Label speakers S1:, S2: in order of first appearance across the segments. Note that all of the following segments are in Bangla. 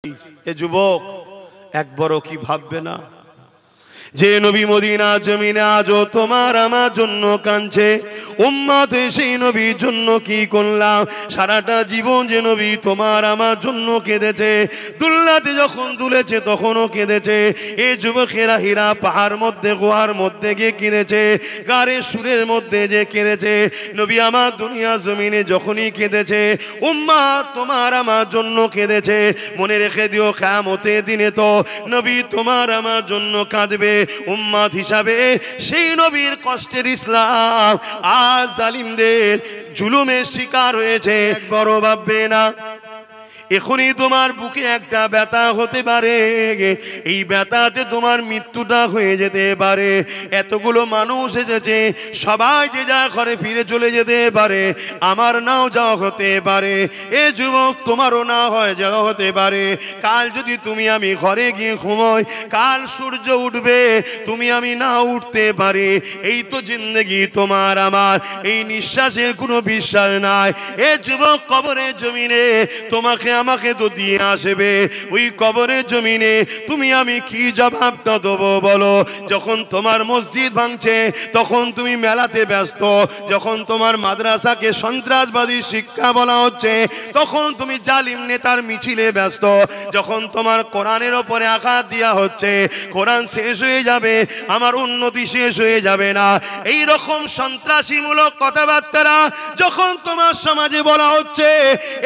S1: এ যুবক একবারও কি ভাববে না যে নবী মদিনা জমিনে আজও তোমার আমার জন্য কাঁদছে, উম্মত সেই নবীর জন্য কি করলাম? সারাটা জীবন যে নবী তোমার আমার জন্য কেঁদেছে, দুল্লাতে যখন দুলেছে তখনও কেঁদেছে। এই যুবকেরা হীরা পাহাড় মধ্যে গুহার মধ্যে গিয়ে কেঁদেছে, গাড়ের সুরের মধ্যে যে কেঁদেছে। নবী আমার দুনিয়া জমিনে যখনই কেঁদেছে, উম্মত তোমার আমার জন্য কেঁদেছে। মনে রেখে দিও কিয়ামতের দিনে তো নবী তোমার আমার জন্য কাঁদবে। উম্মত হিসাবে সেই নবীর কষ্টের ইসলাম আজ জালিমদের জুলুমের শিকার হয়েছে। বড় ভাববে না, এখনই তোমার বুকে একটা ব্যথা হতে পারে, এই ব্যথাতে তোমার মৃত্যুটা হয়ে যেতে পারে। এতগুলো মানুষ এসেছে, সবাই যে যা ঘরে ফিরে চলে যেতে পারে, আমার নাও যাওয়া হতে পারে। এ যুবক তোমারও না হয় যাওয়া হতে পারে। কাল যদি তুমি আমি ঘরে গিয়ে ঘুমোই, কাল সূর্য উঠবে, তুমি আমি না উঠতে পারি। এই তো জিন্দেগি তোমার আমার, এই নিঃশ্বাসের কোনো বিশ্বাস নাই। এ যুবক কবরের জমিনে তোমাকে আমাকে তো দিয়ে আসবে, ওই কবরের জমিনে তুমি আমি কি জবাবটা দেবো বলো? যখন তোমার মসজিদ ভাঙছে তখন তুমি মেলাতে ব্যস্ত, যখন তোমার মাদ্রাসাকে সন্ত্রাসবাদী শিক্ষা বলা হচ্ছে তখন তুমি জালিম নেতার মিছিলে ব্যস্ত, যখন তোমার কোরআনের ওপরে আঘাত দেওয়া হচ্ছে, কোরআন শেষ হয়ে যাবে আমার উন্নতি শেষ হয়ে যাবে না, এই রকম সন্ত্রাসীমূলক কথাবার্তা যখন তোমার সমাজে বলা হচ্ছে,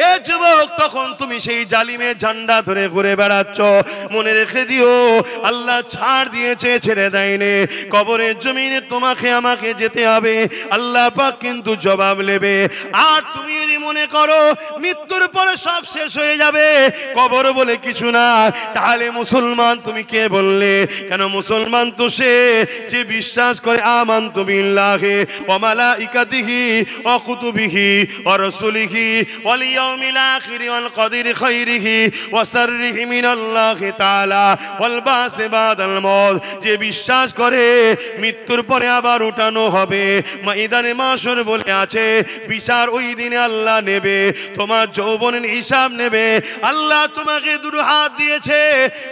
S1: এ যুবক তখন তুমি সেই জালিমের ঝান্ডা ধরে ঘুরে বেড়াচ্ছ। মনে রেখে দিও আল্লাহ ছাড় দিয়েছে, ছেড়ে দেয়নি। কবরের জমিনে তোমাকে আমাকে যেতে হবে, আল্লাহ পাক কিন্তু জবাব নেবে। আর তুমি যদি মনে করো মৃত্যুর পরে সব শেষ হয়ে যাবে, কবর বলে কিছু না, তাহলে মুসলমান তুমি কে বললে? কেন মুসলমান তো সে যে বিশ্বাস করে আমানতু বিল্লাহি ওয়া মালাইকাতিহি ওয়া কুতুবিহি ওয়া রাসূলিহি ওয়াল ইয়াউমিল আখিরি ওয়াল কদরি খাইরিহি ওয়া শাররিহি মিনাল্লাহি তাআলা ওয়াল বাসি বাদাল মউত, যে বিশ্বাস করে মৃত্যুর পরে আবার উঠানো হবে। ময়দানে মাশর বলে আছে, বিচার ওই দিনে আল্লাহ নেবে, তোমার যৌবনের হিসাব নেবে। আল্লাহ তোমাকে দুটো হাত দিয়েছে,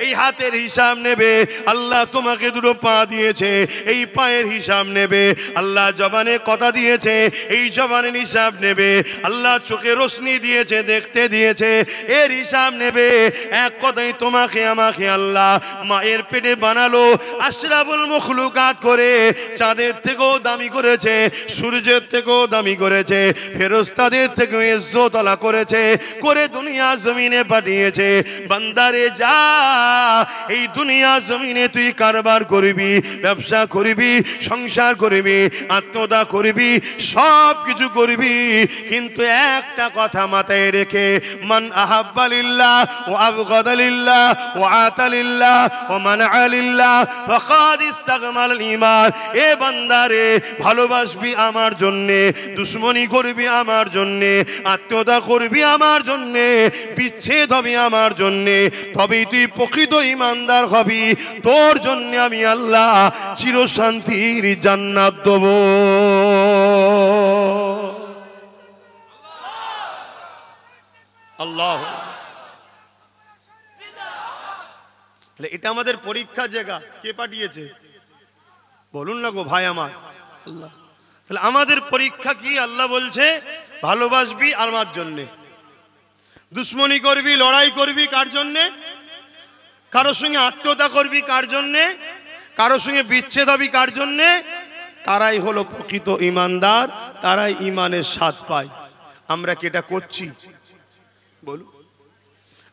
S1: এই হাতের হিসাব নেবে। আল্লাহ তোমাকে দুটো পা দিয়েছে, এই পায়ের হিসাব নেবে। আল্লাহ জবানে কথা দিয়েছে, এই জবানের হিসাব নেবে। আল্লাহ চোখে রোশনি দিয়েছে, দেখতে দিয়েছে, এর হিসাব নেবে। এক কথাই তোমাকে আমাকে আল্লাহ মায়ের পেটে বানালো, আশরাফুল মখলুকাত করে, চাঁদের থেকেও দামি করেছে, সূর্যের থেকেও দামি করেছে, ফেরেশতাদের থেকেও ইজ্জত আলা করেছে, করে দুনিয়া জমিনে পাঠিয়েছে। বান্দারে যা, এই দুনিয়া জমিনে তুই কারবার করবি, ব্যবসা করবি, সংসার করবি, আত্মদা করবি, সব কিছু করবি, কিন্তু একটা কথা মাথায় রেখে, মান আহাব্বা লিল্লাহ ওয়া আবগাদা লিল্লাহ ওয়া আতা লিল্লাহ ওয়া মানআ লিল্লাহ ফাকাদ ইসতাগমাল ঈমান। এ বান্দারে, ভালোবাসবি আমার জন্যে, দুশমনি করবি আমার জন্যে, আত্মীয়তা করবি আমার জন্যে, বিচ্ছেদ হবে আমার জন্যে, তবেই তুই প্রকৃত ঈমানদার হবি। তোর জন্যে আমি আল্লাহ চিরশান্তির জান্নাত দেব। আল্লাহ, এটা আমাদের পরীক্ষা জায়গা। কে পাঠিয়েছে বলুন না গো ভাই আমার? আল্লাহ। তাহলে আমাদের পরীক্ষা কি? আল্লাহ বলছে ভালোবাসবি আমার জন্যে, দুশ্মনী করবি, লড়াই করবি কার জন্যে? কারোর সঙ্গে আত্মীয়তা করবি কার জন্যে? কারোর সঙ্গে বিচ্ছেদ হবি কার জন্যে? তারাই হলো প্রকৃত ঈমানদার, তারাই ঈমানের স্বাদ পায়। আমরা কি এটা করছি? বলুন,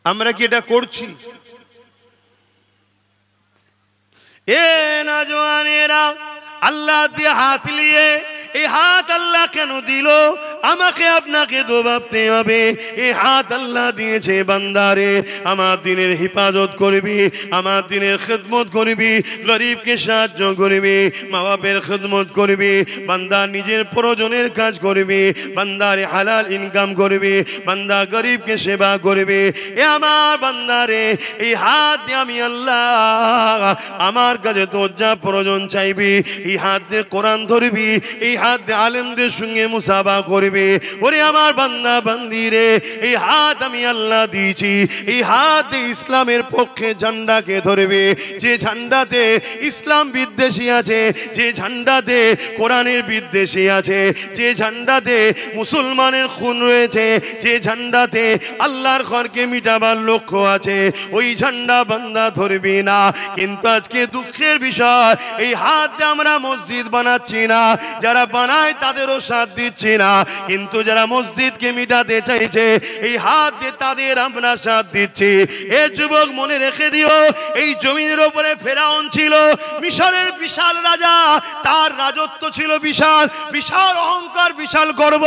S1: আমরা কি এটা করছি? এ নওজওয়ানেরা, আল্লাহ দিয়ে হাত নিয়ে, এই হাত আল্লাহ কেন দিল? আমাকে আপনাকে তো ভাবতে হবে। এই হাত আল্লাহ দিয়েছে বান্দারে, আমার দিনের হিফাজত করবি, আমার দিনের খেদমত করবি, গরিবকে সাহায্য করবি, মা বাপের খেদমত করবি, বান্দা নিজের প্রয়োজনের কাজ করবি, বান্দারে হালাল ইনকাম করবি, বান্দা গরিবকে সেবা করবি। এ আমার বান্দারে, এই হাত দিয়ে আমি আল্লাহ আমার কাছে তোর যা প্রয়োজন চাইবি, এই হাত দিয়ে কোরআন ধরবি, এই হাত দিয়ে আলেমদের সঙ্গে মুসাফা করবি, বলবে, ওরে আমার বান্দা বান্দি রে, এই হাত আমি আল্লাহ দিয়েছি, এই হাতে ইসলামের পক্ষে ঝান্ডাকে ধরবে। যে ঝান্ডাতে ইসলাম বিদ্বেষী আছে, যে ঝান্ডাতে কোরআনের বিদ্বেষী আছে, যে ঝান্ডাতে মুসলমানের খুন রয়েছে, যে ঝান্ডাতে আল্লাহর ঘরকে মিটাবার লক্ষ্য আছে, ওই ঝান্ডা বান্দা ধরবি না। কিন্তু আজকে দুঃখের বিষয়, এই হাত দিয়ে আমরা মসজিদ বানাচ্ছি না, যারা বানায় তাদেরও সাথ দিচ্ছি না, কিন্তু যারা মসজিদকে মিটাতে চাইছে এই হাত দিয়ে তাদের আমরা সাথ দিচ্ছি। এ যুবক মনে রেখে দিও, এই জমিনের উপরে ফেরাউন ছিল মিশরের বিশাল রাজা, তার রাজত্ব ছিল বিশাল, বিশাল অহংকার, বিশাল গর্ব,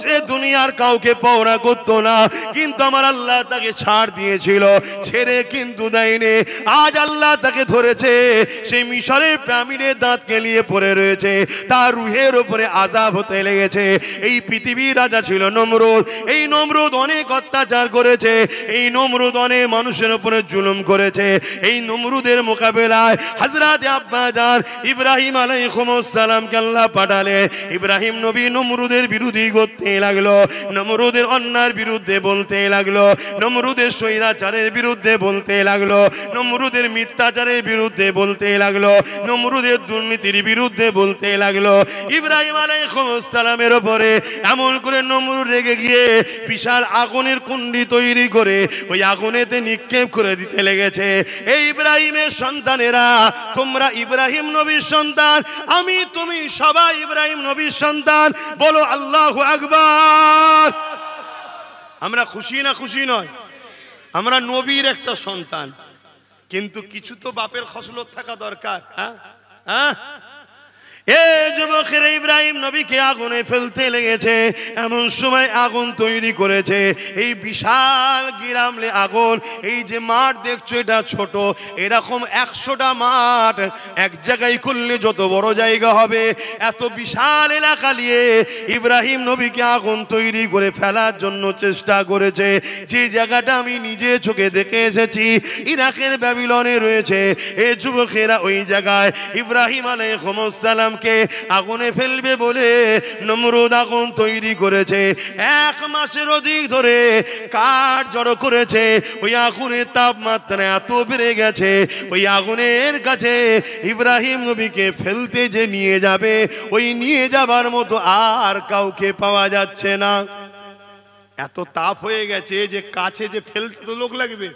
S1: সে দুনিয়ার কাউকে পাওনা করতো না, কিন্তু আমার আল্লাহ তাকে ছাড় দিয়েছিল, ছেড়ে কিন্তু দেয়নি। আজ আল্লাহ তাকে ধরেছে, সেই মিশরের পিরামিডে দাঁত কেলিয়ে পড়ে রয়েছে, তার রুহের উপরে আযাব হতে লেগেছে। এই পৃথিবীর রাজা ছিল নমরুদ, এই নমরুদ অনেক অত্যাচার করেছে, এই নমরুদ অনেক মানুষের উপরে জুলুম করেছে। এই নমরুদের মোকাবেলায় হযরত আব্বাজান ইব্রাহিম আলাইহিস সালামকে আল্লাহ পাঠালে। ইব্রাহিম নবী নমরুদের বিরোধী করতে লাগলো, নমরুদের অন্যায়ের বিরুদ্ধে বলতে লাগলো, নমরুদের স্বৈরাচারের বিরুদ্ধে বলতে লাগলো, নমরুদের মিথ্যাচারের বিরুদ্ধে বলতে লাগলো, নমরুদের দুর্নীতির বিরুদ্ধে বলতে লাগলো। ইব্রাহিম আলাইহিস সালামের উপরে এমন করে নমরুদ রেগে গিয়ে বিশাল আগুনের কুণ্ডি তৈরি করে ওই আগুনেতে নিক্ষেপ করে দিতে লেগেছে। এই ইব্রাহিমের সন্তানেরা, তোমরা ইব্রাহিম নবীর সন্তান, আমি তুমি সবাই ইব্রাহিম নবীর সন্তান, বলো আল্লাহু আকবার। আমরা খুশি না খুশি নয়? আমরা নবীর একটা সন্তান, কিন্তু কিছু তো বাপের খসলত থাকা দরকার। হ্যাঁ হ্যাঁ, এ যুবকের ইব্রাহিম নবীকে আগুনে ফেলতে লেগেছে, এমন সময় আগুন তৈরি করেছে এই বিশাল গিরামলে আগুন। এই যে মাঠ দেখছো এটা ছোট, এরকম 100টা মাঠ এক জায়গায় করলে যত বড় জায়গা হবে, এত বিশাল এলাকা নিয়ে ইব্রাহিম নবীকে আগুন তৈরি করে ফেলার জন্য চেষ্টা করেছে। যে জায়গাটা আমি নিজে চোখে দেখে এসেছি, ইরাকের ব্যাবিলনে রয়েছে। এ যুবকেরা ওই জায়গায় ইব্রাহিম আলাইহিস সালাম কে আগুনে ফেলবে বলে নমরুদ আগুন তৈরি করেছে। 1 মাসের অধিক ধরে কাঠ জড়ো করেছে। ওই আগুনের তাপমাত্রা এত বেড়ে গেছে, ওই আগুনের কাছে ইব্রাহিম নবীকে ফেলতে যে নিয়ে যাবে, ওই নিয়ে যাবার মতো আর কাউকে পাওয়া যাচ্ছে না। এত তাপ হয়ে গেছে যে কাছে যে ফেলতে তো লোক লাগবে,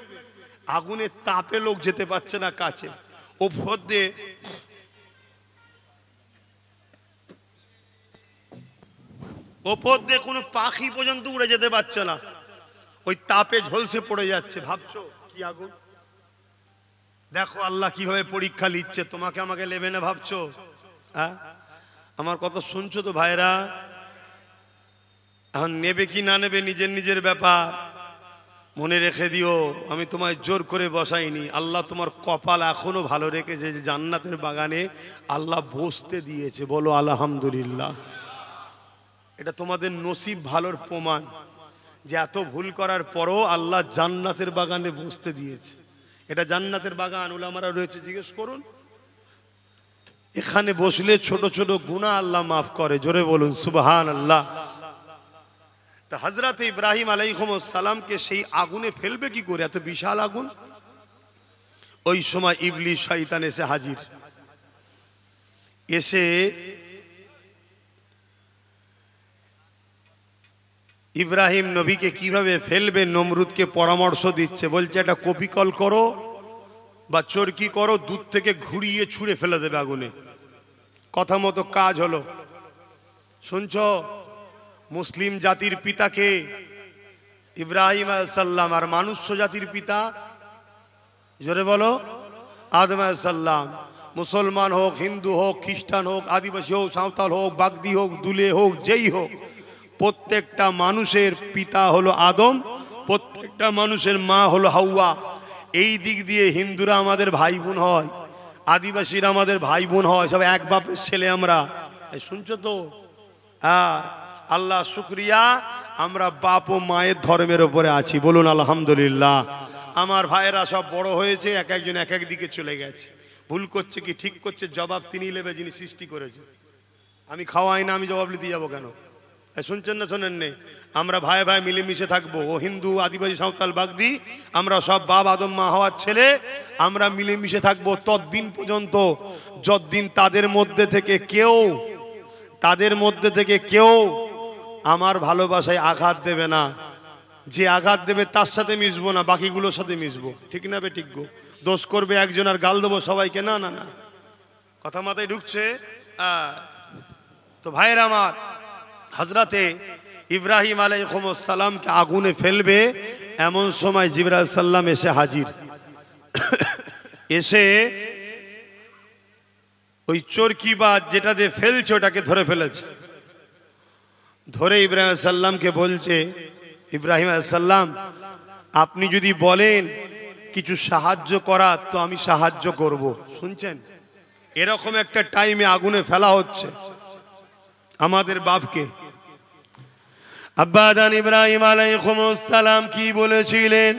S1: আগুনের তাপে লোক যেতে পারছে না কাছে। ওপর দিয়ে কোনো পাখি পর্যন্ত উড়ে যেতে পারছে না, ওই তাপে ঝলসে পড়ে যাচ্ছে। ভাবছো কি আগুন? দেখো আল্লাহ কিভাবে পরীক্ষা নিচ্ছে, তোমাকে আমাকে নেবে না ভাবছো? হ্যাঁ, আমার কথা শুনছো তো ভাইরা? এখন নেবে কি না নেবে নিজের নিজের ব্যাপার। মনে রেখে দিও, আমি তোমায় জোর করে বসাইনি। আল্লাহ তোমার কপাল এখনো ভালো রেখেছে যে জান্নাতের বাগানে আল্লাহ বসতে দিয়েছে। বলো আলহামদুলিল্লাহ। এটা তোমাদের নসিব ভালোর প্রমাণ যে এত ভুল করার পরও আল্লাহ জান্নাতের বাগানে বসতে দিয়েছে। এটা জান্নাতের বাগান, উলামারা রয়েছে, জিজ্ঞেস করুন। এখানে বসলে ছোট ছোট গুনাহ আল্লাহ মাফ করে। জোরে বলুন সুবহানাল্লাহ। তা হযরত ইব্রাহিম আলাইহিস সালামকে সেই আগুনে ফেলবে কি করে? এত বিশাল আগুন। ওই সময় ইবলিস শয়তান এসে হাজির, এসে ইব্রাহিম নবীকে কিভাবে ফেলবে নমরুদকে পরামর্শ দিচ্ছে। বলছে একটা কপিকল করো বা চরকি করো, দূর থেকে ঘুরিয়ে ছুঁড়ে ফেলে দেবে আগুনে। কথা মতো কাজ হলো। শুনছ, মুসলিম জাতির পিতাকে ইব্রাহিম আলাইহিস সালাম, আর মানুষ্য জাতির পিতা জোরে বলো আদম আলাইহিস সালাম। মুসলমান হোক, হিন্দু হোক, খ্রিস্টান হোক, আদিবাসী হোক, সাঁওতাল হোক, বাগদি হোক, দুলে হোক, যেই হোক, প্রত্যেকটা মানুষের পিতা হলো আদম, প্রত্যেকটা মানুষের মা হলো হাওয়া। এই দিক দিয়ে হিন্দুরা আমাদের ভাই বোন হয়, আদিবাসীরা আমাদের ভাই বোন হয়, সব এক বাপের ছেলে আমরা। শুনছো তো? হ্যাঁ, আল্লাহ শুকরিয়া, আমরা বাপ ও মায়ের ধর্মের উপরে আছি। বলুন আলহামদুলিল্লাহ। আমার ভাইয়েরা সব বড় হয়েছে, এক একজন এক এক দিকে চলে গেছে। ভুল করছে কি ঠিক করছে জবাব তিনি নেবে, যিনি সৃষ্টি করেছে। আমি খাওয়াই না, আমি জবাব দিতে যাবো কেন? শুনছেন না শোনেন নেই? আমরা ভাই ভাই মিলেমিশে থাকবো। ও হিন্দু, আদিবাসী, সাঁওতাল, বাগদি, আমরা সব বাপ আদম মা হওয়ার ছেলে, আমরা মিলেমিশে থাকবো ততদিন পর্যন্ত যতদিন তাদের মধ্যে থেকে কেউ আমার ভালোবাসায় আঘাত দেবে না। যে আঘাত দেবে তার সাথে মিশবো না, বাকিগুলোর সাথে মিশবো। ঠিক না বে? ঠিক গো। দোষ করবে একজন আর গাল দেবো সবাইকে? না না না, কথা মাথায় ঢুকছে? তো ভাইয়ের আমার, হযরতে ইব্রাহিম আলাইহিস সালামকে আগুনে ফেলবে, এমন সময় জিবরাইল সাল্লাম এসে হাজির। এসে ওই চরকি বা যেটা দিয়ে ফেলছে ওটাকে ধরে ফেলেছে। ধরে ইব্রাহিম আলাইহিস সালামকে বলছে, ইব্রাহিম আলাইহিস সালাম, আপনি যদি বলেন কিছু সাহায্য করার তো আমি সাহায্য করব। শুনছেন? এরকম একটা টাইমে আগুনে ফেলা হচ্ছে আমাদের বাপকে। আব্বা জান ইব্রাহিম আলাইহিস সালাম কি বলেছিলেন?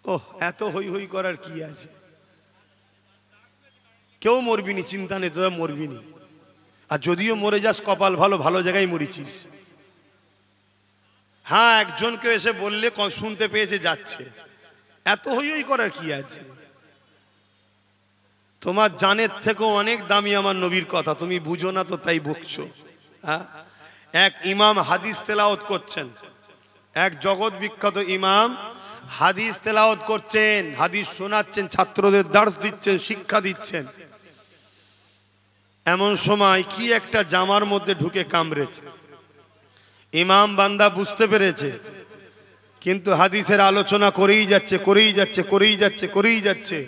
S1: ওহ, এত হই হই করার কি আছে? কেউ মরবিনি, চিন্তা নেই, তোরা মরবিনি। আর যদিও মরে যাস কপাল ভালো, ভালো জায়গায় মরেছিস। হ্যাঁ, একজনকে এসে বললে শুনতে পেয়েছে যাচ্ছে, এত হই হই করার কি আছে? তোমার জানের থেকেও অনেক দামি আমার নবীর কথা, তুমি বুঝো না তো তাই বকছো। হ্যাঁ, এক ইমাম হাদিস তেলাওয়াত করছেন, এক জগৎ বিখ্যাত ইমাম হাদিস তেলাওয়াত করছেন, হাদিস শোনাচ্ছেন, ছাত্রদের দার্স দিচ্ছেন, শিক্ষা দিচ্ছেন। এমন সময় কি একটা জামার মধ্যে ঢুকে কামড়েছে। ইমাম বান্দা বুঝতে পেরেছে, কিন্তু হাদিসের আলোচনা করেই যাচ্ছে।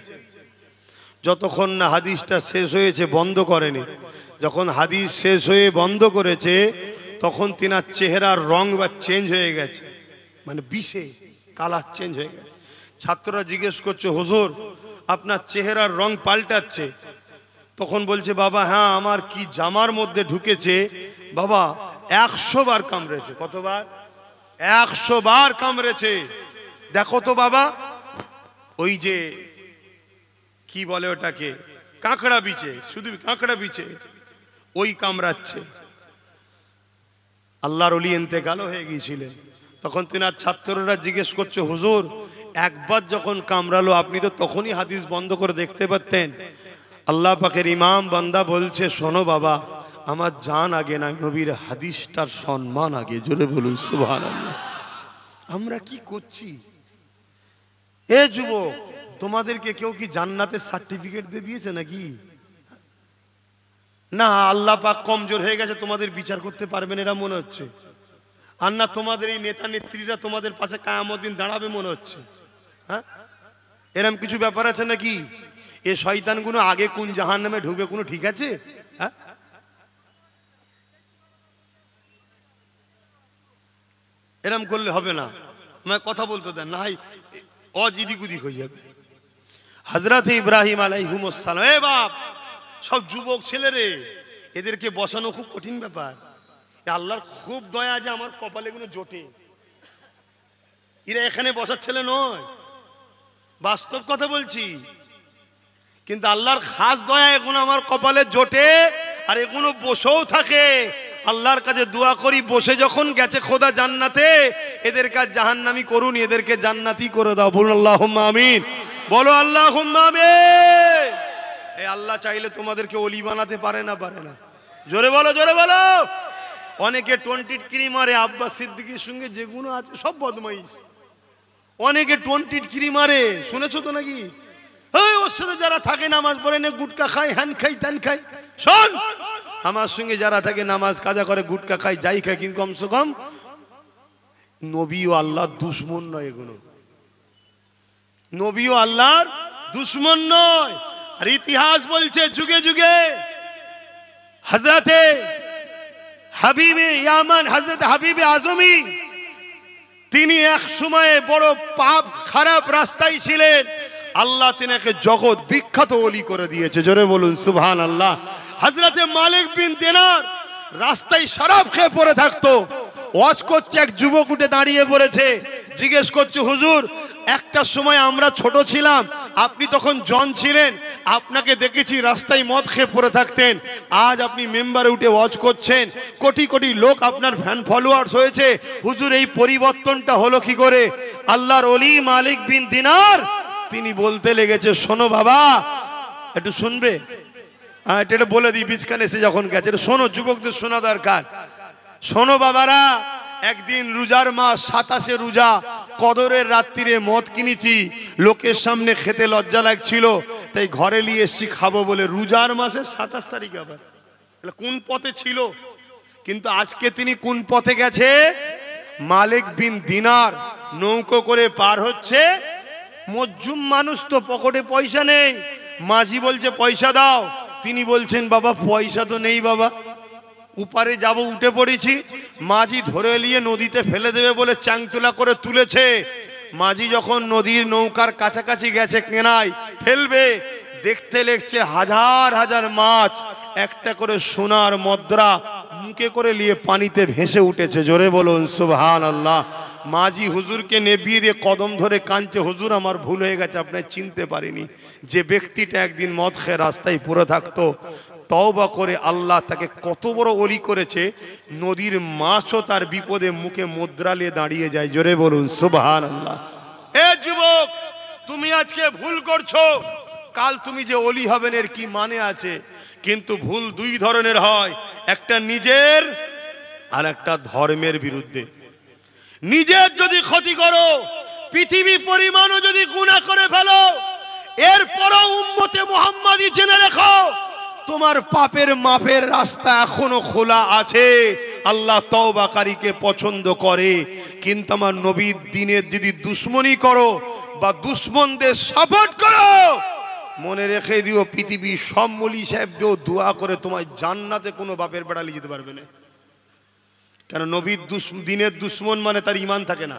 S1: যতক্ষণ না হাদিসটা শেষ হয়েছে বন্ধ করেনি। যখন হাদিস শেষ হয়ে বন্ধ করেছে তখন তিনার চেহারার রং বা চেঞ্জ হয়ে গেছে, মানে বিষে কালার চেঞ্জ হয়ে গেছে। ছাত্ররা জিজ্ঞেস করছে, হুজুর আপনার চেহারার রং পাল্টাচ্ছে। তখন বলছে, বাবা হ্যাঁ, আমার কি জামার মধ্যে ঢুকেছে বাবা, 100 বার কামড়েছে। কতবার? 100 বার কামড়েছে। দেখো তো বাবা, ওই যে কি বলে ওটাকে, কাঁকড়া বিছে, শুধু কাঁকড়া বিছে, ওই কামড়াচ্ছে। আল্লাহর ওলি ইন্তেকাল হয়ে গিয়েছিলেন। তখন তিনার ছাত্ররা জিজ্ঞেস করছে, হুজুর একবার যখন কামড়ালো আপনি তো তখনই হাদিস বন্ধ করে দেখতে পারতেন। আল্লাহ পাকের ইমাম বান্দা বলছে, শোনো বাবা, আমার জান আগে নাই, নবীর হাদিসটার সম্মান আগে। জোরে বলুন সুবহানাল্লাহ। আমরা কি করছি? এ যুবক, তোমাদেরকে কেউ কি জান্নাতের সার্টিফিকেট দিয়ে দিয়েছে নাকি? না, আল্লাহ পাক কমজোর হয়ে গেছে, তোমাদের বিচার করতে পারবেন এরা মনে হচ্ছে। আর না তোমাদের এই নেতা নেত্রীরা তোমাদের পাশে কিয়ামত দিন দাঁড়াবে মনে হচ্ছে। হ্যাঁ, এরকম কিছু ব্যাপার আছে নাকি? এ শয়তানগুলো আগে কোন জাহান্নামে ঢুকবে কোনো ঠিক আছে? হ্যাঁ, এরকম করলে হবে না। আমায় কথা বলতে দেন, না হয় অজিদিক উদিক হয়ে যাবে। হযরত ইব্রাহিম আলাইহিস সালাম, এ বাপ, সব যুবক ছেলে রে, এদেরকে বসানো খুব কঠিন ব্যাপার। আল্লাহর খুব দয়া যে আমার কপালে গুলো জোটে। এরা এখানে বসার ছেলে নয়, বাস্তব কথা বলছি। কিন্তু আল্লাহর খাস দয়া এখন আমার কপালে জোটে, আর এগুলো বসেও থাকে। আল্লাহর কাছে দোয়া করি, বসে যখন গেছে খোদা জান্নাতে, এদের কাজ জাহান্নামী করুন, এদেরকে জান্নাতি করে দাও। বলুন আল্লাহুম্মা আমিন। বলো আল্লাহুম্মা আমিন। এই আল্লাহ চাইলে তোমাদেরকে ওলি বানাতে পারে না? পারে না? জোরে বলো, জোরে বলো। অনেকে 20 মারে, আব্বাস সিদ্দিকীর সঙ্গে যেগুলো আছে সব বদমাইশ। অনেকে 20 মারে, শুনেছো তো নাকি? ওর সাথে যারা থাকে নামাজ পড়ে না, গুটকা খায়, হ্যান খাই, ত্যান খাই। শোন, আমার সঙ্গে যারা থাকে নামাজ কাজা করে, গুটকা খায়, যাই খায়, কিন্তু কমসে কম নবী ও আল্লাহর দুশমন নয়। এগুলো নবী ও আল্লাহর দুশমন নয়। আর ইতিহাস বলছে, যুগে যুগে হযরতে হাবিবে ইয়ামান, হযরতে হাবিবে আজমি, তিনি এক সময়ে বড় পাপ খারাপ রাস্তায় ছিলেন। আল্লাহ তিনাকে জগৎ বিখ্যাত ওলি করে দিয়েছে। জোরে বলুন সুবহানাল্লাহ। হযরতে মালিক বিন দিনার রাস্তায় শরাব খেয়ে পড়ে থাকতো। ওয়াজ করছে, এক যুবক উঠে দাঁড়িয়ে পড়েছে, জিজ্ঞেস করছে, হুজুর একটা সময় আমরা ছোট ছিলাম, আপনি তখন জন ছিলেন, আপনাকে দেখেছি রাস্তায় মদ খেয়ে পড়ে থাকতেন, আজ আপনি মেম্বারে উঠে ওয়াজ করছেন, কোটি কোটি লোক আপনার ফ্যান ফলোয়ার্স হয়েছে। হুজুর এই পরিবর্তনটা হলো কি করে? আল্লাহর ওলি মালিক বিন দিনার তিনি বলতে লেগেছে, শোনো বাবা, একটু শুনবে? এটা বলে দিই, বিচকানে এসে যখন গেছে, শোনো, যুবকদের শোনা দরকার। শোনো বাবারা, একদিন রোজার মাস, 27 রোজা, কদরের রাত্রিরে মদ কিনেছি, লোকের সামনে খেতে লজ্জা লাগছিল, তাই ঘরে নিয়ে এসছি খাবো বলে। রোজার মাসের 27 তারিখ, আবার কোন পথে ছিল? কিন্তু আজকে তিনি কোন পথে গেছে? মালিক বিন দিনার নৌকো করে পার হচ্ছে। মজ্জুম মানুষ তো, পকেটে পয়সা নেই। মাঝি বলছে পয়সা দাও, তিনি বলছেন বাবা পয়সা তো নেই বাবা, উপারে যাব, উঠে পড়েছি। মাঝি ধরে নিয়ে নদীতে ফেলে দেবে বলে চাংতলা করে তুলেছে। মাঝি যখন নদীর নৌকার কাছাকাছি গেছে, কেনায় ফেলবে, দেখতে লেগছে হাজার হাজার মাছ, একটা করে সোনার মুদ্রা মুখে করে নিয়ে পানিতে ভেসে উঠেছে। জোরে বলুন সুবহানাল্লাহ। মাঝি হুজুরকে নেবিয়ে দিয়ে কদম ধরে কাঁদছে, হুজুর আমার ভুল হয়ে গেছে, আপনাকে চিনতে পারিনি। যে ব্যক্তিটা একদিন মদ খেয়ে রাস্তায় পড়ে থাকতো, তওবা করে আল্লাহ তাকে কত বড় ওলি করেছে, নদীর মাছও তার বিপদে মুখে মুদ্রা নিয়ে দাঁড়িয়ে যায়। জোরে বলুন সুবহানাল্লাহ। এ যুবক, তুমি আজকে ভুল করছো, কাল তুমি যে ওলি হবেন এর কি মানে আছে? কিন্তু ভুল দুই ধরনের হয়, একটা নিজের আর একটা ধর্মের বিরুদ্ধে। নিজের যদি ক্ষতি করো, পৃথিবী পরিমাণও যদি গুনাহ করে ফেলো, এরপরও উম্মতে মুহাম্মাদি জেনে রেখো, তোমার পাপের মাপের রাস্তা এখনো খোলা আছে। আল্লাহ তওবাকারীকে পছন্দ করে। কিন্তু আমার নবীর দ্বীনের যদি দুশ্মনী করো বা দুশ্মনদের সাপোর্ট করো, মনে রেখে দিও পৃথিবীর সব মলি সাহেব দিয়েও দোয়া করে তোমায় জান্নাতে কোনো বাপের বেড়া নিয়ে যেতে পারবে না। কেন? নবীর দ্বীনের দুশ্মন মানে তার ঈমান থাকে না।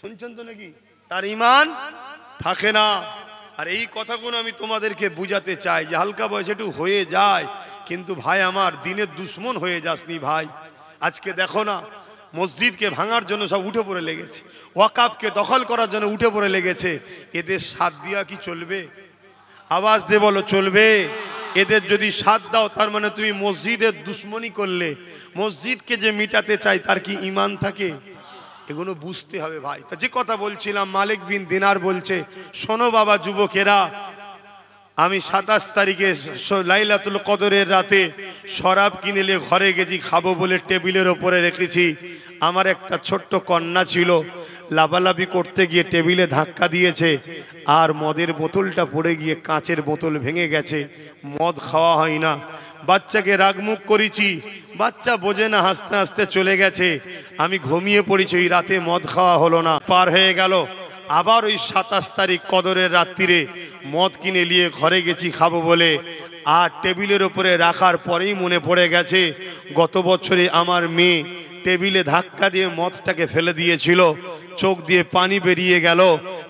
S1: শুনছেন তো নাকি? তার ঈমান থাকে না। আর এই কথাগুলো আমি তোমাদেরকে বুঝাতে চাই যে হালকা বয়সে একটু হয়ে যায়, কিন্তু ভাই আমার দ্বীনের দুশ্মন হয়ে যাসনি ভাই। আজকে দেখো না, মসজিদকে ভাঙার জন্য সব উঠে পড়ে লেগেছে, ওয়াকাফকে দখল করার জন্য উঠে পড়ে লেগেছে। এদের সাথ দেওয়া কি চলবে? আওয়াজ দে বলো, চলবে? এদের যদি সাথ দাও, তার মানে তুমি মসজিদের দুশ্মনী করলে। মসজিদকে যে মিটাতে চাই তার কি ঈমান থাকে? এগুলো বুঝতে হবে ভাই। তা যে কথা বলছিলাম, মালিক বিন দিনার বলছে, শোনো বাবা যুবকেরা, আমি 27 তারিখে লাইলাতুল কদরের রাতে শরাব কিনে নিয়ে ঘরে গেছি, খাবো বলে টেবিলের ওপরে রেখেছি। আমার একটা ছোট্ট কন্যা ছিল, লাফালাফি করতে গিয়ে টেবিলে ধাক্কা দিয়েছে, আর মদের বোতলটা পড়ে গিয়ে কাঁচের বোতল ভেঙে গেছে। মদ খাওয়া হয় না, বাচ্চাকে রাগমুখ করেছি, বাচ্চা বোঝে না, হাসতে হাসতে চলে গেছে। আমি ঘুমিয়ে পড়েছি, ওই রাতে মদ খাওয়া হলো না। পার হয়ে গেল, আবার ওই 27 তারিখ কদরের রাত্রিরে মদ কিনে নিয়ে ঘরে গেছি খাবো বলে, আর টেবিলের উপরে রাখার পরেই মনে পড়ে গেছে গত বছরে আমার মেয়ে টেবিলে ধাক্কা দিয়ে মদটাকে ফেলে দিয়েছিল। চোখ দিয়ে পানি বেরিয়ে গেল,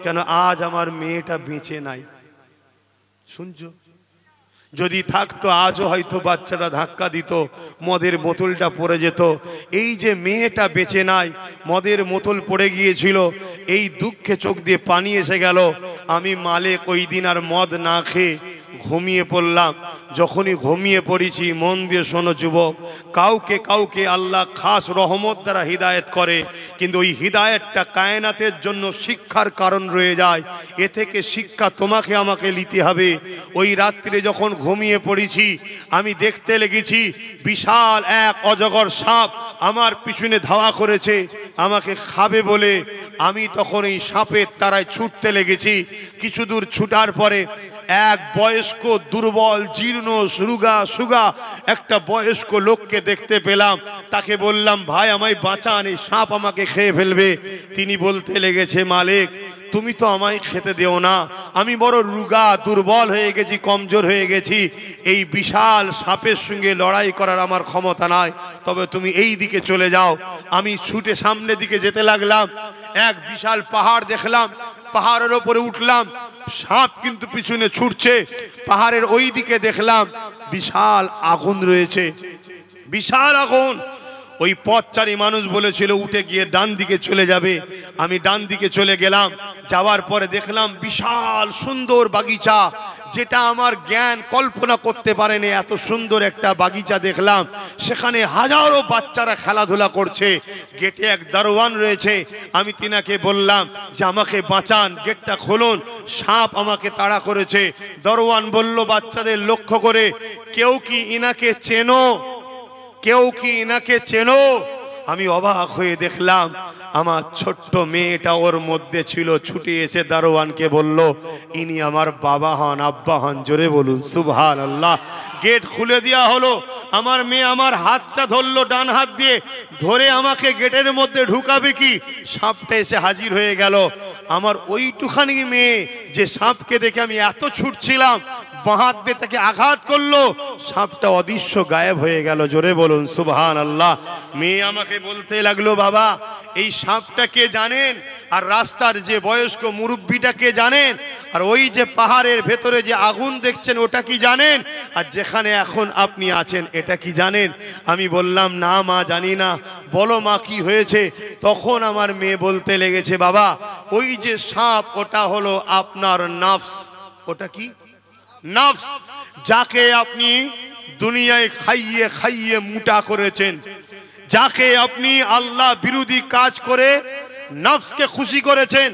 S1: কেন আজ আমার মেয়েটা বেঁচে নাই। শুনছো? যদি থাকতো আজও হয়তো বাচ্চাটা ধাক্কা দিত, মদের বোতলটা পড়ে যেত। এই যে মেয়েটা বেঁচে নাই, মদের বোতল পড়ে গিয়েছিল, এই দুঃখে চোখ দিয়ে পানি এসে গেল। আমি মালিক ওই দিন আর মদ না খেয়ে ঘুমিয়ে পড়লাম। যখনই ঘুমিয়ে পড়েছি, মন দিয়ে শোনো যুবক, কাউকে কাউকে আল্লাহ খাস রহমত দ্বারা হিদায়েত করে, কিন্তু ওই হিদায়েতটা কায়নাতের জন্য শিক্ষার কারণ রয়ে যায়। এ থেকে শিক্ষা তোমাকে আমাকে নিতে হবে। ওই রাত্রে যখন ঘুমিয়ে পড়েছি, আমি দেখতে লেগেছি বিশাল এক অজগর সাপ আমার পিছনে ধাওয়া করেছে আমাকে খাবে বলে। আমি তখন এই সাপের তারায় ছুটতে লেগেছি। কিছু দূর ছুটার পরে এক বয়স্ক দুর্বল জীর্ণ সুগা একটা বয়স্ক লোককে দেখতে পেলাম। তাকে বললাম, ভাই আমায় বাঁচান, এই সাপ আমাকে খেয়ে ফেলবে। তিনি বলতে লেগেছে, মালিক তুমি তো আমায় খেতে দেও না, আমি বড় রুগা দুর্বল হয়ে গেছি, কমজোর হয়ে গেছি, এই বিশাল সাপের সঙ্গে লড়াই করার আমার ক্ষমতা নাই, তবে তুমি এই দিকে চলে যাও। আমি ছুটে সামনের দিকে যেতে লাগলাম। এক বিশাল পাহাড় দেখলাম, পাহাড়ের ওপরে উঠলাম, সাপ কিন্তু পিছনে ছুটছে। পাহাড়ের ওই দিকে দেখলাম বিশাল আগুন রয়েছে, বিশাল আগুন। ওই পথচারী মানুষ বলেছিল উঠে গিয়ে ডান দিকে চলে যাবে। আমি ডান দিকে চলে গেলাম। যাওয়ার পরে দেখলাম বিশাল সুন্দর বাগিচা, যেটা আমার জ্ঞান কল্পনা করতে পারেনি। এত সুন্দর একটা বাগিচা দেখলাম, সেখানে হাজারো বাচ্চারা খেলাধুলা করছে। গেটে এক দারোয়ান রয়েছে। আমি তিনাকে বললাম যে আমাকে বাঁচান, গেটটা খুলুন, সাপ আমাকে তাড়া করেছে। দারোয়ান বলল বাচ্চাদের লক্ষ্য করে, কেউ কি ইনাকে চেনো? কেউ কি ইনাকে চেনো? আমি অবাক হয়ে দেখলাম আমার ছোট্ট মেয়েটা ওর মধ্যে ছিল। ছুটে এসে দারোয়ানকে বলল ইনি আমার বাবা হন, আব্বা হন। জোরে বলুন সুবহানাল্লাহ। গেট খুলে দেওয়া হলো। আমার মেয়ে আমার হাতটা ধরলো, ডান হাত দিয়ে ধরে আমাকে গেটের মধ্যে ঢুকাবে কি, সাপটা এসে হাজির হয়ে গেল। আমার ওইটুখানি মেয়ে যে সাপকে দেখে আমি এত ছুটছিলাম, বাঁ হাত দিয়ে তাকে আঘাত করলো, সাপটা অদৃশ্য গায়েব হয়ে গেল। জোরে বলুন সুবহানাল্লাহ। মেয়ে আমাকে বলতে লাগলো বাবা এই সাপটা কে জানেন? আর রাস্তার যে বয়স্ক মুরব্বীটা কে জানেন? আর ওই যে পাহাড়ের ভেতরে যে আগুন দেখছেন ওটা কি জানেন? আর যেখানে এখন আপনি আছেন এটা কি জানেন? আমি বললাম না মা জানি না। বলো মা কি হয়েছে? তখন আমার মেয়ে বলতে লেগেছে বাবা ওই যে সাপ ওটা হলো আপনার নফস। ওটা কি? নফস, যাকে আপনি দুনিয়ায় খাইয়ে খাইয়ে মোটা করেছেন, যাকে আপনি আল্লাহ বিরোধী কাজ করে নফসকে খুশি করেছেন,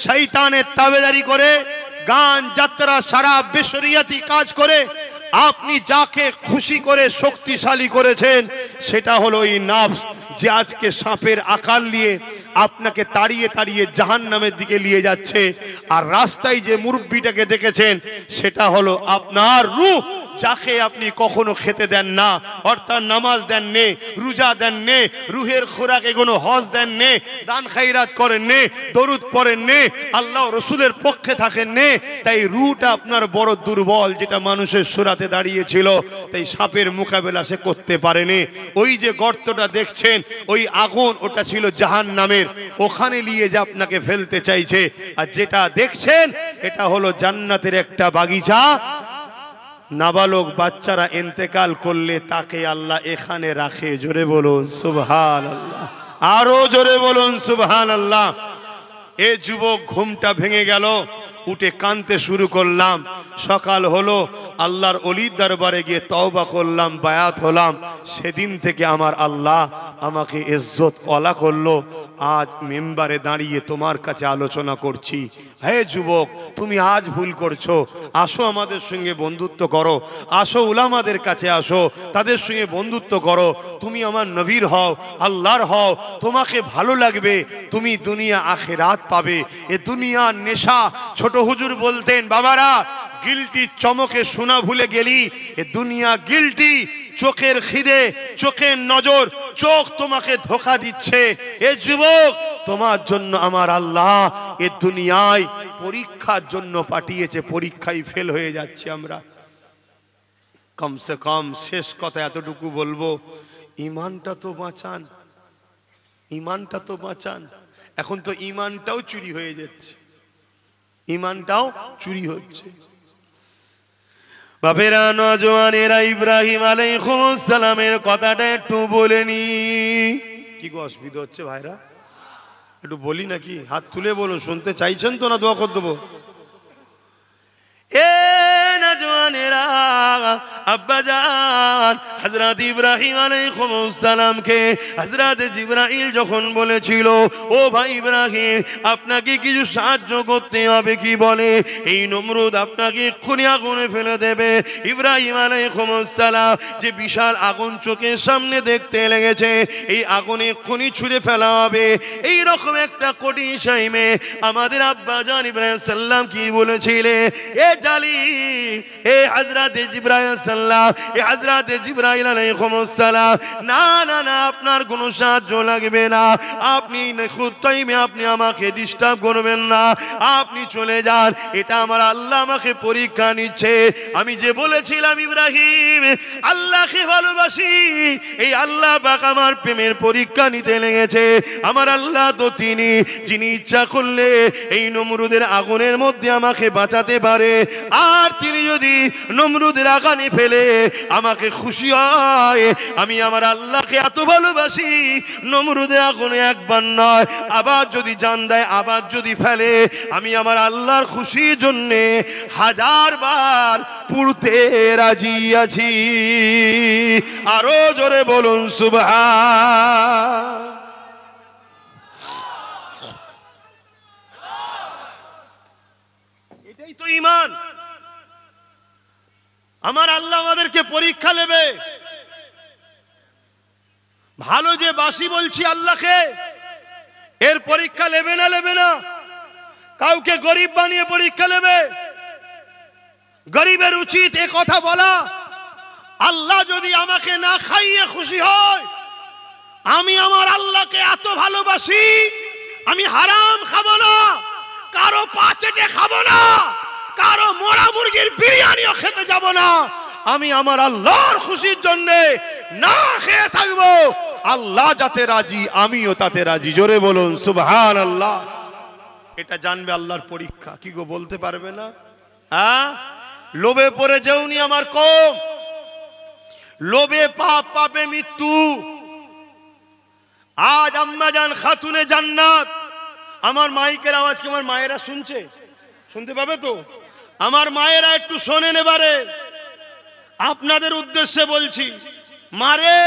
S1: শয়তানের তাবেদারি করে, গান যাত্রা সারা বেশরিয়াতি কাজ করে আপনি যাকে খুশি করে শক্তিশালী করেছেন সেটা হলো এই নফস, যে আজকে সাপের আকার নিয়ে আপনাকে তাড়িয়ে তাড়িয়ে জাহান্নামের দিকে নিয়ে যাচ্ছে। আর রাস্তায় যে মুরব্বিটাকে দেখেছেন সেটা হলো আপনার রূহ, যাকে আপনি কখনো খেতে দেন না, অর্থাৎ নামাজ দেন নে, রোজা দেন নে, রুহের খোরাকে কোনো হজ দেন নে, দান খায়রাত করেন নে, দরুদ পড়েন নে, আল্লাহ রসুলের পক্ষে থাকেন নে। তাই রুহটা আপনার বড় দুর্বল, যেটা মানুষের সুরাতে দাঁড়িয়েছিল, তাই সাপের মোকাবেলা সে করতে পারেনি। ওই যে গর্তটা দেখছেন ওই আগুন, ওটা ছিল জাহান্নামের, ওখানে নিয়ে যে আপনাকে ফেলতে চাইছে। আর যেটা দেখছেন এটা হলো জান্নাতের একটা বাগিচা। নাবালক বাচ্চারা ইন্তেকাল করলে তাকে আল্লাহ এখানে রাখে। জোরে বলুন সুবহানাল্লাহ, আরো জোরে বলুন সুবহানাল্লাহ। এ যুবক ঘুমটা ভেঙে গেল, উঠে কাঁদতে শুরু করলাম। সকাল হলো, আল্লাহর ওলির দরবারে গিয়ে তওবা করলাম, বায়াত হলাম। সেদিন থেকে আমার আল্লাহ আমাকে ইজ্জত ওয়ালা করলো। আজ মেম্বারে দাঁড়িয়ে তোমার কাছে আলোচনা করছি। হে যুবক, তুমি আজ ভুল করছো, আসো আমাদের সঙ্গে বন্ধুত্ব করো, আসো উলামাদের কাছে আসো, তাদের সঙ্গে বন্ধুত্ব করো। তুমি আমার নবীর হও, আল্লাহর হও, তোমাকে ভালো লাগবে, তুমি দুনিয়া আখিরাত পাবে। এ দুনিয়ার নেশা, ছোট হুজুর বলতেন বাবারা গিলটি চমকে শোনা ভুলে গেলি, এ দুনিয়া গিলটি, চোখের খিদে, চোখের নজর, চোখ তোমাকে ধোঁকা দিচ্ছে। এ যুবক, তোমার জন্য আমার আল্লাহ এ দুনিয়ায় পরীক্ষার জন্য পাঠিয়েছে, পরীক্ষায় ফেল হয়ে যাচ্ছে আমরা। কমসে কম শেষ কথা এতটুকু বলবো, ইমানটা তো বাঁচান, ইমানটা তো বাঁচান। এখন তো ইমানটাও চুরি হয়ে যাচ্ছে, ইমানটাও চুরি হচ্ছে। বাপেরা, নওজওয়ানেরা, ইব্রাহিম আলাইহিস সালামের কথাটা একটু বলেনি। কি গো অসুবিধা হচ্ছে ভাইরা? একটু বলি নাকি? হাত তুলে বলুন, শুনতে চাইছেন তো না দোয়া করে দেবো? এ নওজওয়ানেরা, আব্বাজান হযরত ইব্রাহিম আলাইহিস সালামকে হযরত জিবরাইল যখন বলেছিল ও ভাই ইব্রাহিম আপনাকে কিছু সাহায্য করতে হবে, কি বলে এই নমরুদ আপনাকে এক্ষুনি আগুনে ফেলে দেবে। ইব্রাহিম আলাইহিস সালাম যে বিশাল আগুন চোখের সামনে দেখতে লেগেছে, এই আগুনে এক্ষুনি ছুঁড়ে ফেলা হবে, এই রকম একটা কঠিন টাইমে আমাদের আব্বাজান ইব্রাহিম সাল্লাম কি বলেছিলেন? এ জালিম, এ হযরত জিবরাইল সাল্লাম, এ হযরত জিবরাইল আলাইহিস সালাম, না না না, আপনার কোনো সাহায্য লাগবে না, আপনি নিখুঁত টাইমে আপনি আমাকে ডিস্টার্ব করবেন না, আপনি চলে যান, এটা আমার আল্লাহ আমাকে পরীক্ষা নিচ্ছে। আমি যে বলেছিলাম ইব্রাহিম আল্লাহকে ভালোবাসি, এই আল্লাহ পাক আমার প্রেমের পরীক্ষা নিতে লেগেছে। আমার আল্লাহ তো তিনি, যিনি ইচ্ছা করলে এই নমরুদের আগুনের মধ্যে আমাকে বাঁচাতে পারে। আর তিনি যদি নমরুদের আগানে ফেলে আমাকে খুশি হয়, আমি আমার আল্লাহকে এত ভালোবাসি, নমরুদের আগুনে একবার নয় আবার যদি জান দেয়, আবার যদি ফেলে, আমি আমার আল্লাহর খুশির জন্যে 1000 বার পুড়তে রাজি আছি। আরো জোরে বলুন সুবহান। এটাই তো ঈমান। আমার আল্লাহ আমাদেরকে পরীক্ষা নেবে। ভালো যে বাসি বলছি আল্লাহকে, এর পরীক্ষা নেবে না নেবে না? কাউকে গরিব বানিয়ে পরীক্ষা নেবে? গরিবের উচিত এ কথা বলা, আল্লাহ যদি আমাকে না খাইয়ে খুশি হয়, আমি আমার আল্লাহকে এত ভালোবাসি, আমি হারাম খাবো না, কারো পা চেটে খাবো না, কারো মরা মুরগির বিরিয়ানিও খেতে যাব না, আমি আমার আল্লাহর খুশির জন্য না খেয়ে থাকবো। আল্লাহ যাতে রাজি, আমিও তাতে রাজি। জোরে বলুন সুবহানাল্লাহ। এটা জানবে আল্লাহর পরীক্ষা। কি গো বলতে পারবে না? হ্যাঁ, লোভে পড়ে যেওনি আমার কওম, লোভে পাপ, পাপে মৃত্যু। আজ আম্মা জান খাতুনে জান্নাত, আমার মাইকের আওয়াজ কি আমার মায়েরা শুনছে? শুনতে পাবে তো? আমার মায়েরা একটু শোনেন এবারে, আপনাদের উদ্দেশ্যে বলছি। মারে,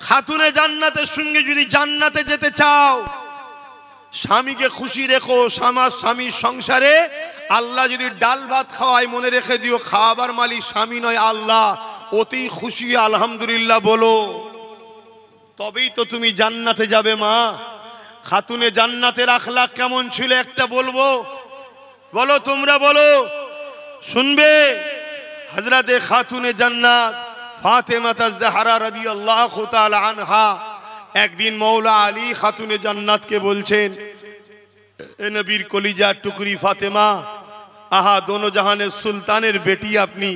S1: খাতুনে জান্নাতের সঙ্গে যদি জান্নাতে যেতে চাও, স্বামীকে খুশি রেখো। স্বামীর সংসারে আল্লাহ যদি ডাল ভাত খাওয়ায়, মনে রেখে দিও খাওয়াবার মালিক স্বামী নয় আল্লাহ। অতি খুশি আলহামদুলিল্লাহ বলো, তবেই তো তুমি জান্নাতে যাবে মা। খাতুনে জান্নাতের আখলাক কেমন ছিল একটা বলবো, বলো তোমরা বলো, শুনবে? হযরতে খাতুনে জান্নাত ফাতেমা তাজ-জাহরা রাদিয়াল্লাহু তাআলা আনহা একদিন মৌলা আলী খাতুনে জান্নাতকে বলছেন, এ নবীর কলিজার টুকরি ফাতেমা, আহা দোনো জাহানের সুলতানের বেটি আপনি,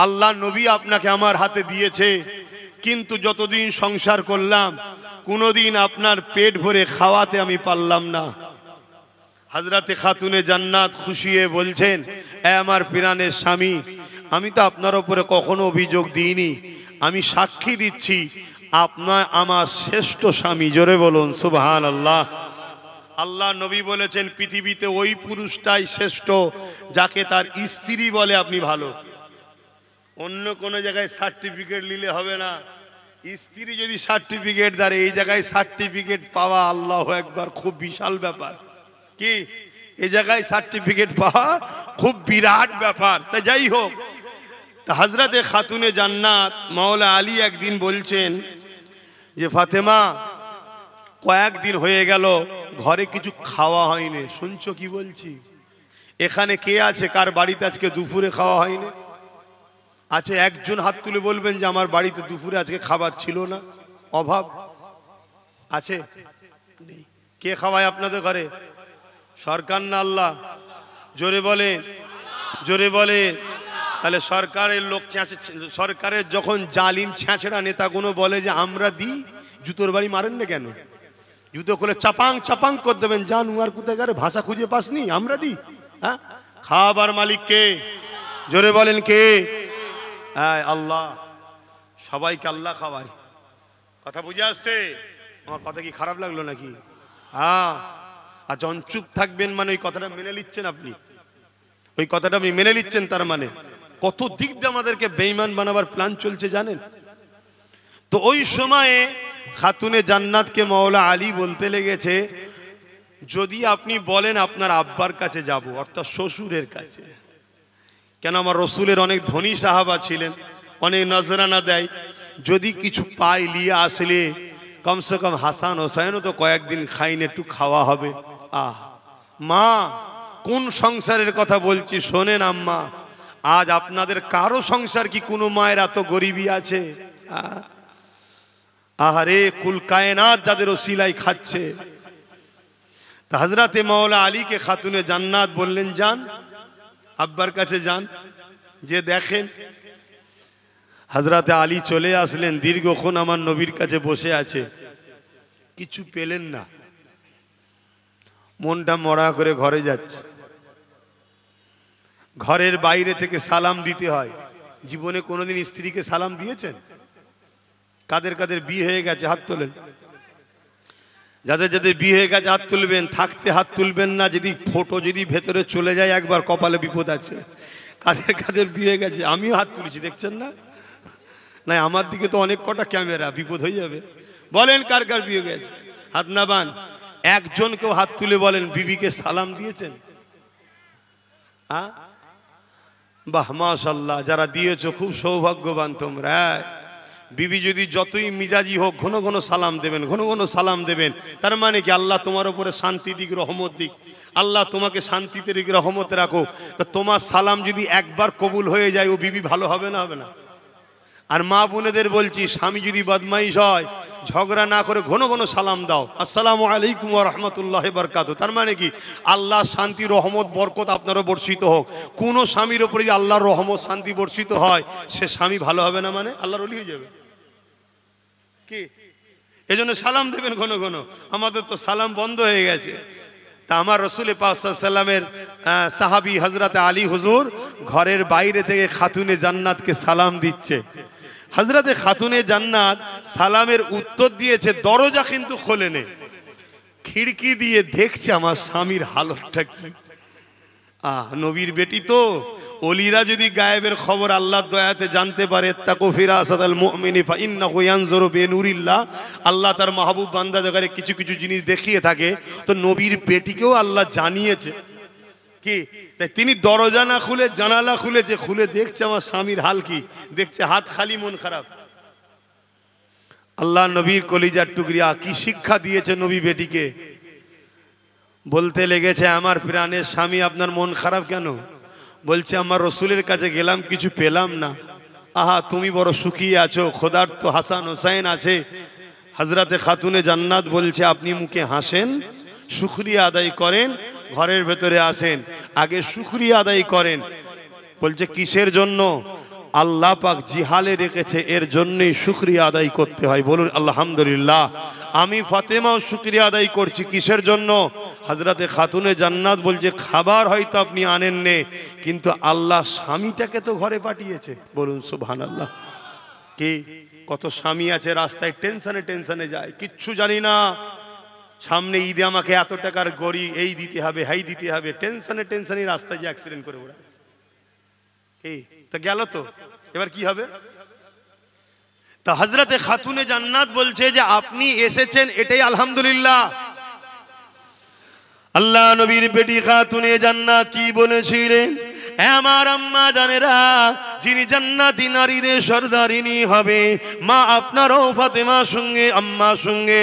S1: আল্লাহ নবী আপনাকে আমার হাতে দিয়েছে, কিন্তু যতদিন সংসার করলাম কোনোদিন আপনার পেট ভরে খাওয়াতে আমি পারলাম না। হযরতে খাতুনে জান্নাত খুশিয়ে বলছেন, এ আমার প্রাণের স্বামী, আমি তো আপনার উপরে কখনো অভিযোগ দিইনি, আমি সাক্ষী দিচ্ছি আপনার আমার শ্রেষ্ঠ স্বামী। জোরে বলুন সুবহানাল্লাহ। আল্লাহ নবী বলেছেন পৃথিবীতে ওই পুরুষটাই শ্রেষ্ঠ যাকে তার স্ত্রী বলে আপনি ভালো। অন্য কোনো জায়গায় সার্টিফিকেট নিলে হবে না। স্ত্রী যদি সার্টিফিকেট দেয়, এই জায়গায় সার্টিফিকেট পাওয়া আল্লাহু আকবার খুব বিশাল ব্যাপার। কি এই জায়গায় সার্টিফিকেট পাওয়া খুব বিরাট ব্যাপার। তা যাই হোক, হযরতে খাতুনে জান্নাত মাওলা আলী একদিন বলছেন যে ফাতেমা, কয়েকদিন হয়ে গেল ঘরে কিছু খাওয়া হয়নি। শুনছো কি বলছি? এখানে কে আছে কার বাড়িতে আজকে দুপুরে খাওয়া হয়নি? আছে একজন হাত তুলে বলবেন যে আমার বাড়িতে দুপুরে আজকে খাবার ছিল না, অভাব আছে? নেই। কে খাওয়ায় আপনাদের ঘরে? সরকার না আল্লাহ? জোরে বলে, জোরে বলে। তাহলে সরকারের লোক, সরকারের যখন জালিম ছেঁচড়া নেতাগুলো বলে যে আমরা দিই, জুতোর বাড়ি মারেন না কেন? জুতো খুলে চাপাং চাপাং করে দেবেন, জান আর কোথায় গেলে ভাষা খুঁজে পাসনি, আমরা দিই। হ্যাঁ, খাবার মালিক কে? জোরে বলেন কে? হ্যাঁ আল্লাহ। সবাইকে আল্লাহ খাওয়ায়। কথা বুঝে আসছে? আমার কথা কি খারাপ লাগলো নাকি? হ্যাঁ। আর যখন চুপ থাকবেন মানে ওই কথাটা মেনে নিচ্ছেন আপনি, ওই কথাটা আপনি মেনে নিচ্ছেন, তার মানে কত দিক দিয়ে আমাদেরকে বেঈমান বানাবার প্ল্যান চলছে জানেন তো? ওই সময়ে খাতুনে জান্নাতকে মাওলা আলী বলতে লেগেছে, যদি আপনি বলেন আপনার আব্বার কাছে যাব, অর্থাৎ শ্বশুরের কাছে, কেন আমার রসুলের অনেক ধনী সাহাবা ছিলেন, অনেক নজরানা দেয়, যদি কিছু পাই লিয়ে আসলে কমসে কম হাসান হোসেনও তো কয়েকদিন খাইন, একটু খাওয়া হবে। আহ মা, কোন সংসারের কথা বলছি শোনেন আম্মা, আজ আপনাদের কারো সংসার কি কোনো মায়ের এত গরিবী আছে? আহারে, কুল কায়নাত যাদের ওসিলাই খাচ্ছে। তা হযরতে মাওলা আলীকে খাতুনে জান্নাত বললেন, যান আব্বার কাছে যান, যে দেখেন। হযরতে আলী চলে আসলেন, দীর্ঘক্ষণ আমার নবীর কাছে বসে আছে, কিছু পেলেন না, মনটা মরা করে ঘরে যাচ্ছে। ঘরের বাইরে থেকে সালাম দিতে হয়। জীবনে কোনোদিন স্ত্রীকে সালাম দিয়েছেন? কাদের কাদের বিয়ে হয়ে গেছে হাত তোলেন। যাদের যাদের বিয়ে হয়ে গেছে হাত তুলবেন। থাকতে হাত তুলবেন না, যদি ফটো যদি ভেতরে চলে যায় একবার কপালে বিপদ আছে। কাদের কাদের বিয়ে হয়ে গেছে? আমিও হাত তুলেছি, দেখছেন না? না, আমার দিকে তো অনেক কটা ক্যামেরা, বিপদ হয়ে যাবে। বলেন কার কার বিয়ে গেছে? হাত না বান। একজনকেও হাত তুলে বলেন বিবিকে সালাম দিয়েছেন? বাহ, মাশাআল্লাহ, যারা দিয়েছো খুব সৌভাগ্যবান তোমরা। বিবি যদি যতই মিজাজি হোক ঘন ঘন সালাম দেবেন, ঘন ঘন সালাম দেবেন। তার মানে কি আল্লাহ তোমার উপরে শান্তি দিক, রহমত দিক। আল্লাহ তোমাকে শান্তিতে দিক, রহমত রাখো। তো তোমার সালাম যদি একবার কবুল হয়ে যায়, ও বিবি ভালো হবে না? হবে না? আর মা বোনেদের বলছি, স্বামী যদি বদমাইশ হয়, ঝগড়া না করে ঘন ঘন সালাম দাও, আসসালামু আলাইকুম ওয়া রাহমাতুল্লাহি ওয়া বারাকাতুহু। তার মানে কি আল্লাহ শান্তি, রহমত, বরকত আপনারও বর্ষিত হোক। কোন স্বামীর উপরে যদি আল্লাহর রহমত, শান্তি বর্ষিত হয়, সে স্বামী ভালো হবে না, মানে আল্লাহর ওলি হয়ে যাবে। কি এজন্য সালাম দেবেন ঘন ঘন। আমাদের তো সালাম বন্ধ হয়ে গেছে। তা আমার রাসূল পাক সাল্লাল্লাহু আলাইহি ওয়াসাল্লামের সাহাবী হযরত আলী হুজুর ঘরের বাইরে থেকে খাতুনে জান্নাতকে সালাম দিচ্ছে। হযরতে খাতুনে জান্নাত সালামের উত্তর দিয়েছে, দরজা কিন্তু খোলেনি, খিড়কি দিয়ে দেখছে আমার স্বামীর হালতটা কি। নবীর বেটি তো, ওলিরা যদি গায়েবের খবর আল্লাহর দয়াতে জানতে পারে, তাকু ফিরাসাতাল মুমিনি ফা ইন্নাহু ইয়ানজুরু বিনুরিল্লাহ, আল্লাহ তার মাহবুব বান্দাদের কিছু কিছু জিনিস দেখিয়ে থাকে। তো নবীর বেটিকেও আল্লাহ জানিয়েছে কি, তাই তিনি দরজা না খুলে জানালা খুলেছে, খুলে দেখছে আমার স্বামীর হাল কি, দেখছে হাত খালি মন খারাপ। আল্লাহ নবীর কলিজার টুকরিয়া কি শিক্ষা দিয়েছে নবী বেটিকে। বলতে লেগেছে, আমার প্রাণের স্বামী আপনার মন খারাপ কেন? বলছে, আমার রসুলের কাছে গেলাম, কিছু পেলাম না। আহা, তুমি বড় সুখী আছো, খোদার তো হাসান হোসাইন আছে। হযরতে খাতুনে জান্নাত বলছে, আপনি মুখে হাসেন, শুকরিয়া আদায় করেন, ঘরের ভেতরে আসেন, আগে শুকরিয়া আদায় করেন। বলছে কিসের জন্য? আল্লাহ পাক জিহালে রেখেছে, এর জন্যই শুকরিয়া আদায় করতে হয়। বলুন আলহামদুলিল্লাহ। আমি ফাতেমাও শুকরিয়া আদায় করছি। কিসের জন্য? হযরতে খাতুনে জান্নাত বলছে, খাবার হয়তো আপনি আনেন নে, কিন্তু আল্লাহ স্বামীটাকে তো ঘরে পাঠিয়েছে। বলুন সুবহানাল্লাহ। কি কত স্বামী আছে রাস্তায় টেনশনে টেনশনে যায়, কিচ্ছু জানি না, সামনে ঈদে আমাকে এত টাকার গড়ি, এই দিতে হবে, হাই দিতে হবে, টেনশনে টেনশনে রাস্তায় যে অ্যাক্সিডেন্ট করে ওরা। এই তো গেল, তো এবার কি হবে? তা হযরতে খাতুনে জান্নাত বলছে যে আপনি এসেছেন, এটাই আলহামদুলিল্লাহ। আল্লাহ নবীর বেটি খাতুনে জান্নাত কি বলেছিলেন? আমার আম্মা জানেরা, যিনি জান্নাতি নারীদের সরদারিনী হবে, মা আপনারাও ফাতেমার সঙ্গে, আম্মার সঙ্গে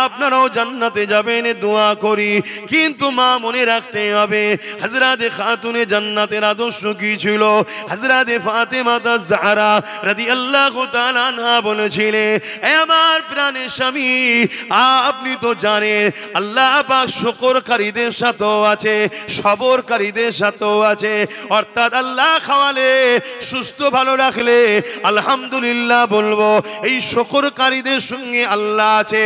S1: আপনারাও জান্নাতে যাবেন, দোয়া করি। কিন্তু মা মনে রাখতে হবে, হযরতে খাতুনে জান্নাতের আদর্শ কি ছিল? হযরতে ফাতেমা জাহরা রাদিয়াল্লাহু তাআলা আনহা বলেছিলেন, আমার প্রাণের স্বামী, আপনি তো জানেন আল্লাহ পাক শুকরকারীদের সাথেও আছে, সবরকারীদের সাথেও আছে। অর্থাৎ আল্লাহ খাওয়ালে, সুস্থ ভালো রাখলে আলহামদুলিল্লাহ বলবো, এই শুকরকারীদের সঙ্গে আল্লাহ আছে।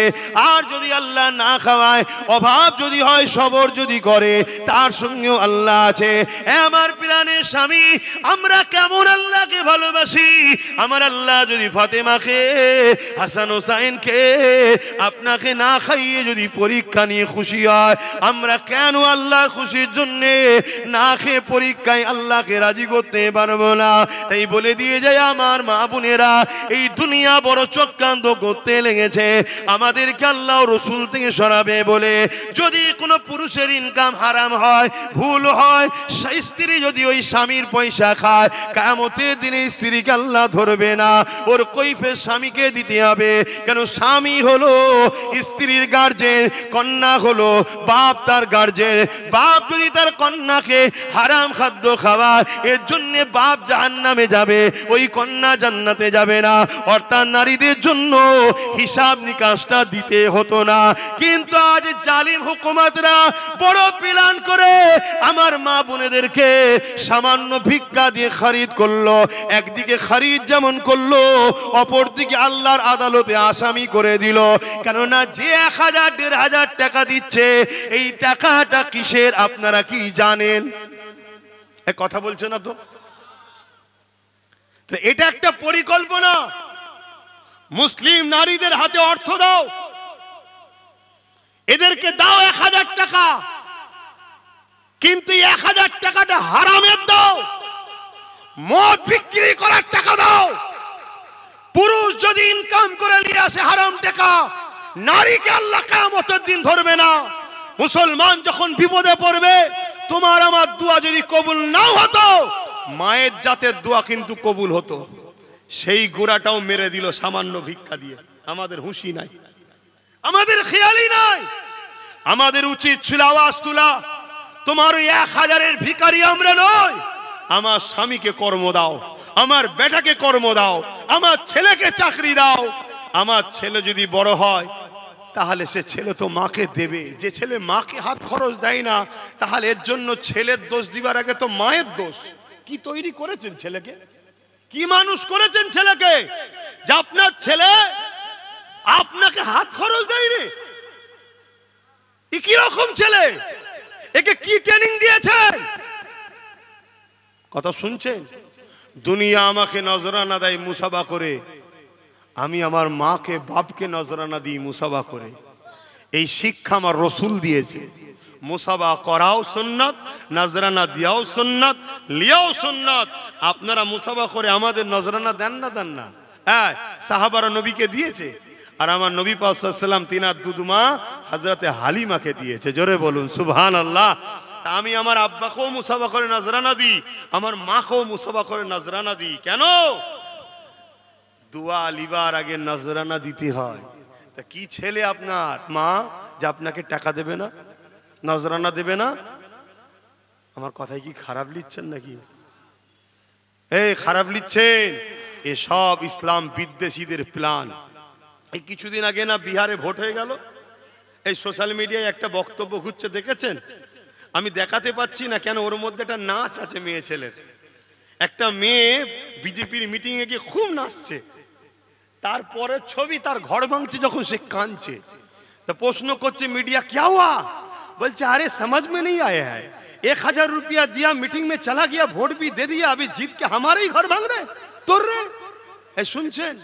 S1: আর যদি আল্লাহ না খাওয়ায়, অভাব যদি হয়, সবর যদি করে, তার সঙ্গেও আল্লাহ আছে। আমার প্রাণের স্বামী, আমরা কেমন আল্লাহকে ভালোবাসি। আমার আল্লাহ যদি ফাতেমাকে, হাসান হোসাইনকে আপনাকে না খাইয়ে যদি পরীক্ষা নিয়ে খুশি হয়, আমরা কেন আল্লাহর খুশির জন্য না খেয়ে পরীক্ষায় আল্লাহকে রাজি করতে পারবো না? তাই বলে দিয়ে যায় আমার মা বোনেরা, এই দুনিয়া বড় চক্রান্ত করতে লেগেছে আমাদেরকে আল্লাহ রসুল থেকে সরাবে বলে। যদি কোনো পুরুষের ইনকাম হারাম হয়, ভুল হয়, স্ত্রী যদি ওই স্বামীর পয়সা খায়, কিয়ামতের দিনে স্ত্রীকে আল্লাহ ধরবে না, ওর কৈফিয়ত স্বামীকে দিতে হবে। কেন? স্বামী হলো স্ত্রীর গার্জেন, কন্যা হলো বাপ তার গার্জেন। বাপ যদি তার কন্যাকে হারাম খাদ্য খাওয়ায়, এর জন্য বাপ জাহান্নামে যাবে, ওই কন্যা জান্নাতে যাবে না। অর্থাৎ নারীদের জন্য হিসাব নিকাশটা দিতে হতো না। কিন্তু আজ জালিম হুকুমতরা বড় প্ল্যান করে আমার মা বোনেদেরকে সামান্য ভিক্ষা দিয়ে খরিদ করলো। একদিকে খরিদ যেমন করলো, অপরদিকে আল্লাহর আদালতে আসামি করে দিল। কেননা যে 1000-1500 টাকা দিচ্ছে, এই টাকাটা কিসের আপনারা কি জানেন? এ কথা বলছে না তো? এটা একটা পরিকল্পনা। মুসলিম নারীদের হাতে অর্থ দাও, এদেরকে দাও 1000 টাকা, কিন্তু 1000 টাকাটা হারামের দাও, মদ বিক্রি করার টাকা দাও। পুরুষ যদি ইনকাম করে নিয়ে আসে হারাম টাকা, নারীকে আল্লাহ কিয়ামতের দিন ধরবে না। মুসলমান যখন বিপদে পড়বে, তোমার আমার দোয়া যদি কবুল নাও হতো, মায়ের জাতের দোয়া কিন্তু কবুল হতো। সেই গোড়াটাও মেরে দিল সামান্য ভিক্ষা দিয়ে। আমাদের হুঁশি নাই, আমাদের খেয়ালই নাই। আমাদের উচিত ছিল আওয়াজ তোলা, তোমার ওই 1000-এর ভিখারি আমরা নই। আমার স্বামীকে কর্ম দাও, আমার বেটাকে কর্ম দাও, আমার ছেলেকে চাকরি দাও। আমার ছেলে যদি বড় হয়, তাহলে সে ছেলে তো মাকে দেবে। যে ছেলে মাকে হাত খরচ দেয় না, তাহলে এর জন্য ছেলের দোষ দিবার আগে তো মায়ের দোষ। কি তৈরি করেছেন ছেলেকে, কি মানুষ করেছেন ছেলেকে, যে আপনার ছেলে আপনাকে হাত খরচ দেয়নি? কি রকম ছেলে, একে কি ট্রেনিং দিয়েছেন? কথা শুনছেন? দুনিয়া আমাকে নজরানা দেয় মুসাবা করে, আমি আমার মাকে বাপকে নজরানা দিই মুসাবা করে। এই শিক্ষা আমার রসুল দিয়েছে। মুসাবা করাও সুন্নাত, নজরানা দিয়াও সুন্নাত, লিয়াও সুন্নাত। আপনারা মুসাবা করে আমাদের নজরানা দেন না? দেন না? হ্যাঁ, সাহাবারা নবীকে দিয়েছে, আর আমার নবী পাক সাল্লাল্লাহু আলাইহি ওয়াসাল্লাম তিনার দুধমা হযরতে হালিমাকে দিয়েছে। জোরে বলুন সুবহানাল্লাহ। আমি আমার আব্বাকেও মুসাবা করে নজরানা দিই, আমার মাকেও মুসাবা করে নজরানা দিই। কেন? দোয়া লিবার আগে নজরানা দিতে হয়। তা কি ছেলে আপনার মা যে আপনাকে টাকা দেবে না, নজরানা দেবে না? আমার কথায় কি খারাপ লিখছেন নাকি? এই খারাপ লিখছেন। এসব ইসলাম বিদ্বেষীদের প্ল্যান। এই কিছুদিন আগে না বিহারে ভোট হয়ে গেল, এই সোশ্যাল মিডিয়ায় একটা বক্তব্য ঘুরছে, দেখেছেন? আমি দেখাতে পাচ্ছি না কেন, ওর মধ্যে একটা নাচ আছে মেয়ে ছেলের। একটা মেয়ে বিজেপির মিটিং এ গিয়ে খুব নাচছে, তারপরে ছবি তার ঘর ভাঙছে যখন সে কাঁদছে। তা প্রশ্ন করছে মিডিয়া, क्या हुआ? বলছে আরে समझ में नहीं आया है, 1000 रुपया दिया, मीटिंग में चला गया, वोट भी दे दिया, अभी जीत के हमारे ही घर भांग रहे তোর রে। এই শুনছেন?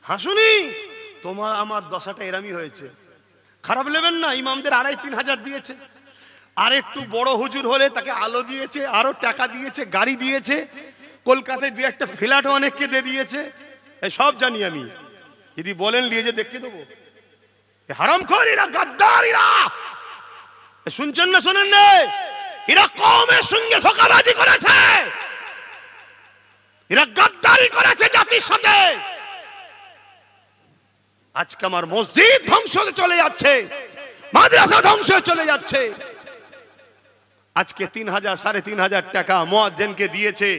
S1: হাসুনি, তোমার আমার দশাটা এরামই হয়েছে। খারাপ নেবেন না। ইমামদের 2500-3000 হাজার দিয়েছে, আর একটু বড় হুজুর হলে তাকে আলো দিয়েছে, আরো টাকা দিয়েছে, গাড়ি দিয়েছে, কলকাতায় 2-1টা ফ্ল্যাটও অনেককে দিয়ে দিয়েছে। সব জানি আমি। যদি বলেন নিয়ে যে দেখতে দেবো। হারামখোরেরা, গাদ্দারেরা, শুনছেন না শোনেন না? এরা কওমের সঙ্গে ধোঁকাবাজি করেছে, এরা গাদ্দারি করেছে জাতির সাথে। আজকে আমার মসজিদ ধ্বংস হয়ে চলে যাচ্ছে, মাদ্রাসা ধ্বংস হয়ে চলে যাচ্ছে। আজকে 3000, 3500 টাকা মুয়াজ্জিনকে দিয়েছে।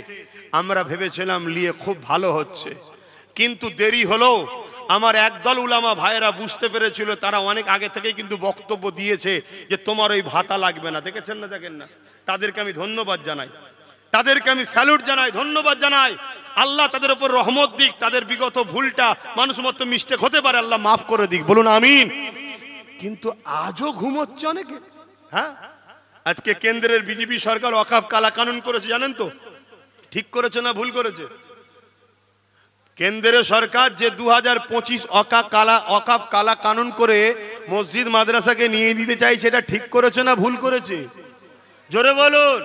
S1: আমরা ভেবেছিলাম নিয়ে খুব ভালো হচ্ছে, কিন্তু দেরি হলো। আমার একদল উলামা ভাইয়েরা বুঝতে পেরেছিল, তারা অনেক আগে থেকে কিন্তু বক্তব্য দিয়েছে যে তোমার ওই ভাতা লাগবে না। দেখেছেন না? দেখেন না? তাদেরকে আমি ধন্যবাদ জানাই, তাদেরকে আমি স্যালুট জানাই, ধন্যবাদ জানাই। আল্লাহ তাদের উপর রহমত দিক, তাদের বিগত ভুলটা, মানুষ মত মিস্টেক হতে পারে, আল্লাহ মাফ করে দিক, বলুন আমিন। কিন্তু আজও ঘুমোচ্ছে অনেকে। হ্যাঁ, আজকে কেন্দ্রের বিজেপি সরকার ওয়াকফ কালা কানুন করেছে, জানেন তো? ঠিক করেছে না ভুল করেছে? কেন্দ্রের সরকার যে 2025 ওয়াকফ কালা কানুন করে মসজিদ মাদ্রাসাকে নিয়ে দিতে চাইছে, এটা ঠিক করেছে না ভুল করেছে? জোরে বলুন।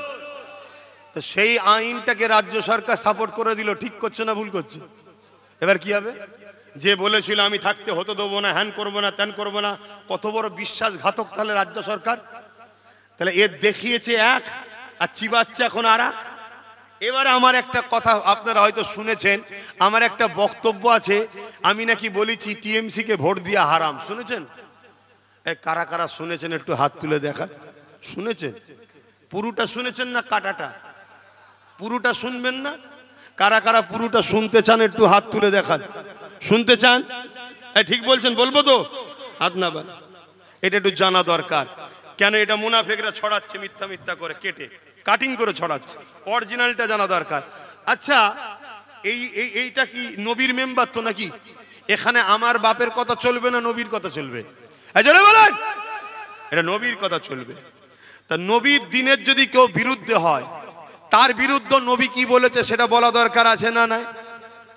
S1: তো সেই আইনটাকে রাজ্য সরকার সাপোর্ট করে দিল, ঠিক করছে না ভুল করছে? এবার কি হবে? যে বলেছিল আমি থাকতে হতে দেবো না, হ্যান করবো না, ত্যান করবো না, কত বড় বিশ্বাসঘাতক তাহলে রাজ্য সরকার। তাহলে এর দেখিয়েছে এক, আর চিবাচ্ছে এখন আর এক। এবারে আমার একটা কথা আপনারা হয়তো শুনেছেন, আমার একটা বক্তব্য আছে, আমি নাকি বলেছি টিএমসি কে ভোট দিয়া হারাম। শুনেছেন? কারা কারা শুনেছেন একটু হাত তুলে দেখা। শুনেছেন? পুরোটা শুনেছেন না কাটাটা? পুরোটা শুনবেন না? কারা কারা পুরোটা শুনতে চান একটু হাত তুলে দেখান। শুনতে চান? ঠিক বলছেন, বলবো তো? হাত না বান, এটা একটু জানা দরকার। কেন এটা মুনাফিকরা ছড়াচ্ছে মিথ্যা মিথ্যা করে, কেটে কাটিং করে ছড়াচ্ছে, অরিজিনালটা জানা দরকার। আচ্ছা, এইটা কি নবীর মেম্বার তো নাকি? এখানে আমার বাপের কথা চলবে না নবীর কথা চলবে? জোরে বলেন। এটা নবীর কথা চলবে। তা নবীর দিনের যদি কেউ বিরুদ্ধে হয়, তার বিরুদ্ধে নবী কি বলেছে সেটা বলা দরকার আছে না নাই?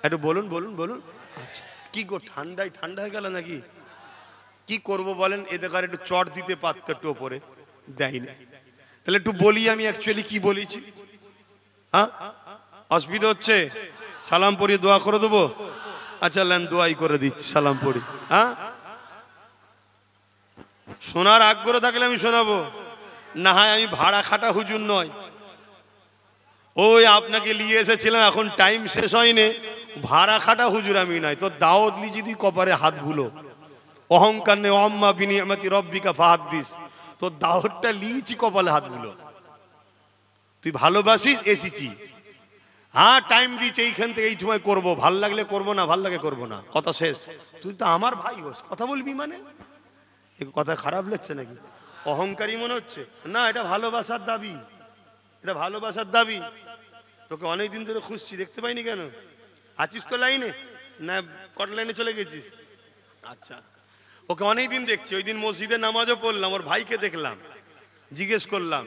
S1: একটু বলুন বলুন বলুন। আচ্ছা, কি গো ঠান্ডায় ঠান্ডা হয়ে গেল নাকি? কি করব বলেন? এদের একটু চট দিতে পারতো, একটু ওপরে দেয় না। তাহলে একটু বলি আমি অ্যাকচুয়ালি কি বলেছি। হ্যাঁ, অসুবিধা হচ্ছে? সালাম পড়িয়ে দোয়া করে দেবো? আচ্ছা লেন, দোয়াই করে দিচ্ছি, সালাম পড়ি। হ্যাঁ, শোনার আগ্রহ থাকলে আমি শোনাবো, না হয় আমি ভাড়া খাটা হুজুর নয়। ওই আপনাকে নিয়ে এসেছিলাম, এখন টাইম শেষ হয়নি, ভাড়া খাটা হুজুর আমি নাই। তো দাওয়াত লি যদি কপারে হাত ভুলো, অহংকার নে অম্মা বিনিয়ামতি রব্বিকা ফাহাদ্দিস, তো দাওয়াতটা লিয়েছি কপালে হাত ভুলো। তুই ভালোবাসিস এসেছি, হ্যাঁ টাইম দিচ্ছে, এইখান থেকে এই সময় করবো, ভাল লাগলে করবো, না ভাল লাগে করবো না, কথা শেষ। তুই তো আমার ভাই হোস, কথা বলবি মানে? কথা খারাপ লাগছে নাকি? অহংকারী মনে হচ্ছে? না, এটা ভালোবাসার দাবি, এটা ভালোবাসার দাবি। তোকে অনেকদিন ধরে খুঁজছি, দেখতে পাইনি কেন? আছিস তো লাইনে, না কট লাইনে চলে গেছিস? আচ্ছা, ওকে অনেকদিন দেখছি। ওই দিন মসজিদে নামাজও পড়লাম, ওর ভাইকে দেখলাম, জিজ্ঞেস করলাম,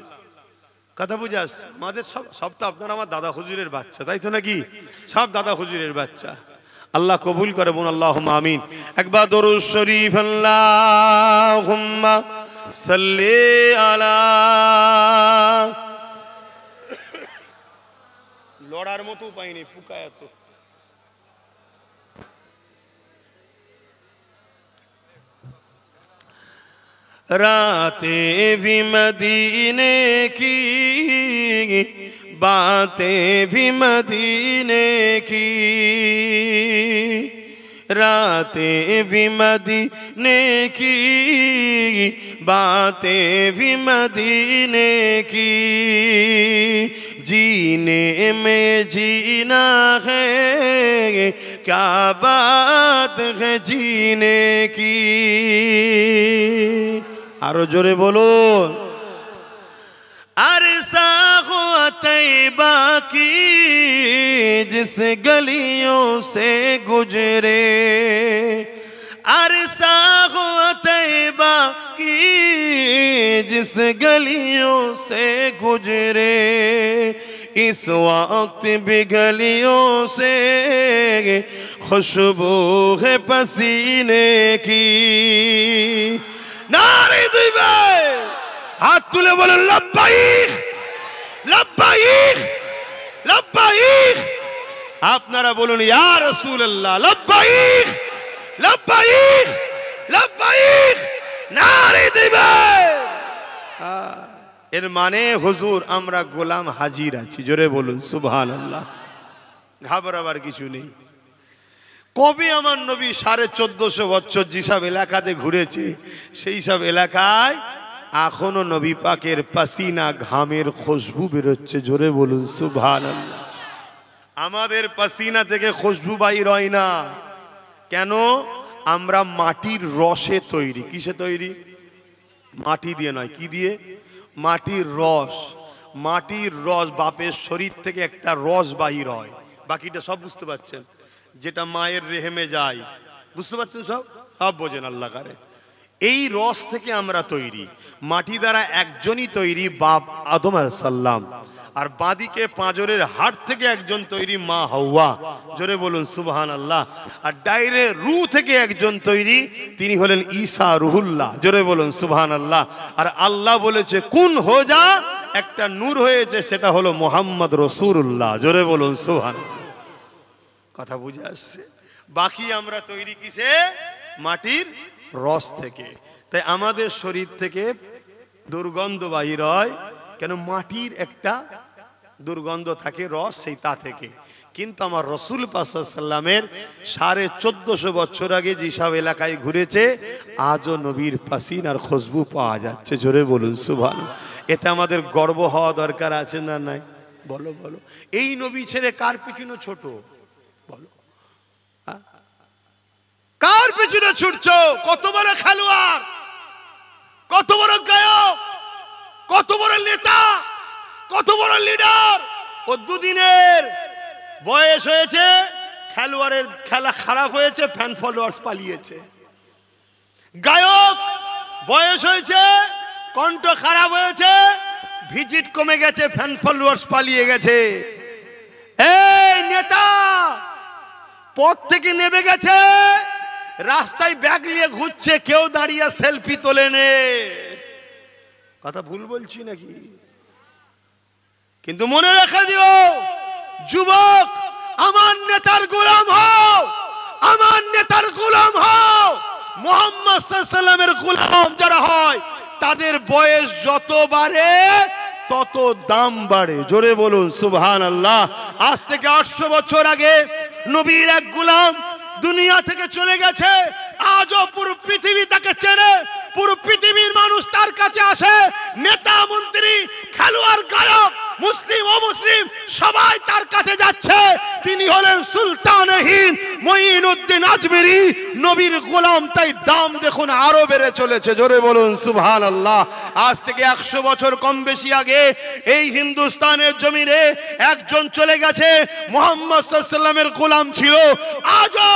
S1: কথা বুঝাস? আমাদের সব তো আপনারা আমার দাদা হুজুরের বাচ্চা, তাই তো নাকি? সব দাদা হুজুরের বাচ্চা। আল্লাহ কবুল করে, বোন আল্লাহুম্মা আমিন। একবার দরুদ শরীফ আল্লাহুম্মা সাল্লি আলা। লড়ার মতো পাইনি, পুকা এত। रातें भी मदीने की, बातें भी मदीने की, रातें भी मदीने की, बातें भी मदीने की, जीने में जीना है, क्या बात है जीने की। आरो जोरे बोलो। अरसा हो तैबा की जिस गलियों से गुजरे, अरसा हो तैबा की जिस गलियों से गुजरे, इस वक्त भी गलियों से खुशबू है पसीने की। नारे दिवे हाथ तुले बोलो लब्बाइक लब्बाइक लब्बाइक। আপনারা বলুন ইয়া রাসূলুল্লাহ লব্বাইক লব্বাইক লব্বাইক। নারে দিবে। এর মানে হুজুর আমরা গোলাম হাজির আছি, জোরে বলুন সুবহানাল্লাহ। ঘাবড়াবার কিছু নেই। কবে আমার নবী 1450 বছর যেসব এলাকাতে ঘুরেছে, সেই সব এলাকায় এখনো নবী পাকের পাসিনা ঘামের খুশবু বেরোচ্ছে, জোরে বলুন সুবহানাল্লাহ। আমাদের পাসিনা থেকে খুশবু বাইর হয় না কেন? আমরা মাটির রসে তৈরি। কিসে তৈরি? মাটি দিয়ে নয়, কি দিয়ে? মাটির রস। মাটির রস, বাপের শরীর থেকে একটা রস বাহির হয়, বাকিটা সব বুঝতে পারছেন, যেটা মায়ের রেহেমে যায়, বুঝতে পারছেন? সব সব বোঝেন আল্লাহ করে। এই রস থেকে আমরা তৈরি। মাটি দ্বারা একজনই তৈরি, বাপ আদম আলাইহিস সালাম, আর বাদিকে পাঁজরের হাড় থেকে একজন তৈরি, মা হাওয়া, জোরে বলুন সুবহানাল্লাহ। আর ডাইরে রূহ থেকে একজন তৈরি, তিনি হলেন ঈসা রুহুল্লাহ, জোরে বলুন সুবহানাল্লাহ। আর আল্লাহ বলেছে কুন হো যা, একটা নূর হয়েছে, সেটা হলো মুহাম্মদ রাসূলুল্লাহ, জোরে বলুন সুবহানাল্লাহ। কথা বুঝে আসছে? বাকি আমরা তৈরি কিসে? মাটির রস থেকে। তাই আমাদের শরীর থেকে দুর্গন্ধ বাহির হয় কেন? মাটির একটা দুর্গন্ধ থাকে, রস, সেই তা থেকে। কিন্তু আমার রসুল পাক সাল্লাল্লাহু আলাইহি ওয়াসাল্লামের 1450 বছর আগে যেসব এলাকায় ঘুরেছে, আজও নবীর পাসিনার খুশবু পাওয়া যাচ্ছে, জোরে বলুন সুবহানাল্লাহ। এতে আমাদের গর্ব হওয়া দরকার আছে না নাই? বলো বলো। এই নবী ছেড়ে কার পিছনে ছোট? বলো, কার পিছনে ছুটছো? কত বড় খেলোয়াড়, কত বড় গায়ক, কত বড় নেতা, কত বড় লিডার। ও দুদিনের বয়স হয়েছে, খেলোয়াড়ের খেলা খারাপ হয়েছে, ফ্যান ফলোয়ার্স পালিয়েছে। গায়ক বয়স হয়েছে, কণ্ঠ খারাপ হয়েছে, ভিজিট কমে গেছে, ফ্যান ফলোয়ার্স পালিয়ে গেছে। এই নেতা পথ থেকে নেমে গেছে, রাস্তায় ব্যাগ নিয়ে ঘুরছে, কেউ দাঁড়িয়ে সেলফি তোলে নে। কথা ভুল বলছি নাকি? কিন্তু মনে রেখে দিও যুবক, আমার নেতার গোলাম হও, আমার নেতার গোলাম হও। মুহাম্মদ সাল্লাল্লাহু আলাইহি ওয়াসাল্লামের গোলাম যারা হয় তাদের বয়স যত বাড়ে তত দাম বাড়ে। জোরে বলুন সুবহানাল্লাহ। আজ থেকে 800 বছর আগে নবীর এক গোলাম দুনিয়া থেকে চলে গেছে, আজও পুরো পৃথিবী তাকে চেনে, পুরো পৃথিবীর মানুষ তার কাছে আসে। নেতা মন্ত্রী খেলোয়াড় গায়ক মুসলিম অমুসলিম সবাই তার কাছে যাচ্ছে। তিনি হলেন সুলতান হিন্দ মুঈনুদ্দিন আজমিরি, নবীর গোলাম, তাই দাম দেখুন আরো বেড়ে চলেছে। জোরে বলুন সুবহানাল্লাহ। আজ থেকে 100 বছর কম বেশি আগে এই হিন্দুস্তানের জমিনে একজন চলে গেছে, মুহাম্মদ সাল্লাল্লাহু আলাইহি ওয়াসাল্লামের গোলাম ছিল। আজও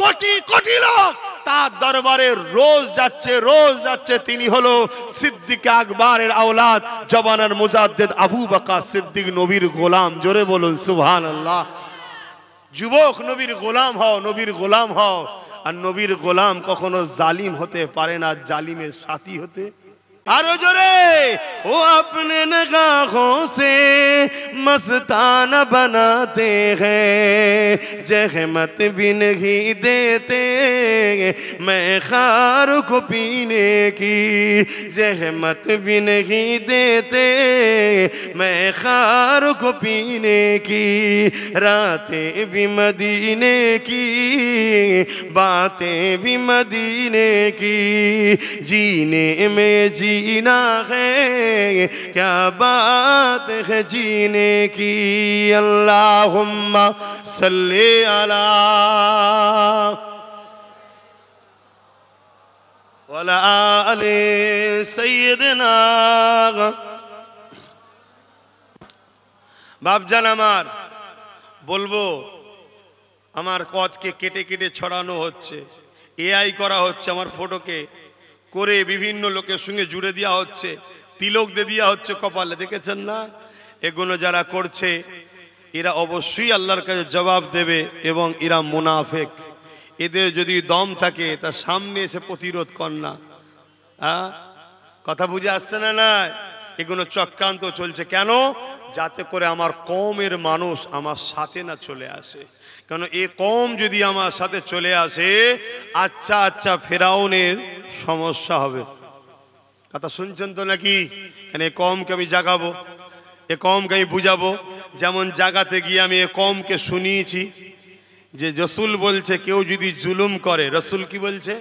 S1: কোটি কোটি লোক তার দরবারে রোজ যাচ্ছে, রোজ যাচ্ছে। তিনি হলো সিদ্দিক আকবরের আওলাদ, জবানার মুজাদ্দিদ আবু বকর সিদ্দিক, নবীর গোলাম। জোরে বলুন সুবহানাল্লাহ। যুবক নবীর গোলাম হও, নবীর গোলাম হও। আর নবীর গোলাম কখনো জালিম হতে পারে না, জালিমের সাথী হতে। আরো জোরে, ও আপনে নিগাहों से मस्ताना बनाते हैं, जहमत भी नहीं देते मैं खार को पीने की, जहमत भी नहीं देते मैं खार को पीने की, रातें भी मदीने की बातें भी मदीने की, जीने में जीना है क्या बात है जीने की, अल्लाहुम्मा सल्ली अला वला आले सय्यदना। বাপজান আমার, বলবো আমার কচকে কেটে কেটে ছড়ানো হচ্ছে, এআই করা হচ্ছে, আমার ফটোকে করে বিভিন্ন লোকের সঙ্গে জুড়ে দেওয়া হচ্ছে, তিলক দিয়ে দেওয়া হচ্ছে কপালে। দেখেছেন না? এগুলো যারা করছে এরা অবশ্যই আল্লাহর কাছে জবাব দেবে, এবং এরা মুনাফিক। এদের যদি দম থাকে তার সামনে এসে প্রতিরোধ কর না। কথা বুঝে আসছে না? না, এগুলো চক্রান্ত চলছে। কেন? যাতে করে আমার কওমের মানুষ আমার সাথে না চলে আসে। কারণ এই কওম যদি আমার সাথে চলে আসে, আচ্ছা আচ্ছা ফেরাউনের সমস্যা হবে। কথা শুনছেন তো নাকি? কেন এই কওমকে আমি জাগাবো, এ কওমকে আমি বুঝাবো। যেমন জাগাতে গিয়ে আমি এ কওমকে শুনিয়েছি যে রসুল বলছে কেউ যদি জুলুম করে, রসুল কি বলছে?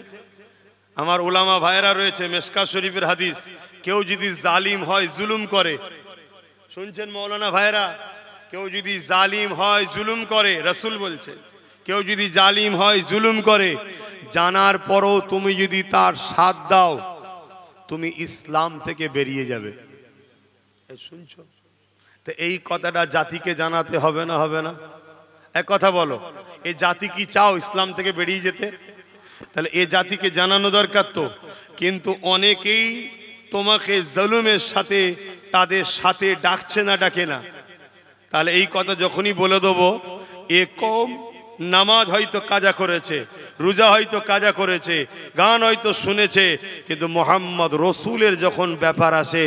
S1: আমার উলামা ভাইরা রয়েছে, মিশকাত শরীফের হাদিস, কেউ যদি জালিম হয় জুলুম করে, শুনছেন মৌলানা ভাইরা? কেউ যদি জালিম হয় জুলুম করে, রসুল বলছে কেউ যদি জালিম হয় জুলুম করে, জানার পরও তুমি যদি তার সাথ দাও, তুমি ইসলাম থেকে বেরিয়ে যাবে। শুনছো তো? এই কথাটা জাতিকে জানাতে হবে না? হবে না? এক কথা বলো, এই জাতি কি চাও ইসলাম থেকে বেরিয়ে যেতে? তাহলে এই জাতিকে জানানো দরকার তো। কিন্তু অনেকেই তোমাকে জুলুমের সাথে, তাদের সাথে ডাকছে না, ডাকে না। তাহলে এই কথা যখনই বলে দেবো, এ কওম নামাজ হয়তো কাজা করেছে, রোজা হয়তো কাজা করেছে, গান হয়তো শুনেছে, কিন্তু মোহাম্মদ রসুলের যখন ব্যাপার আসে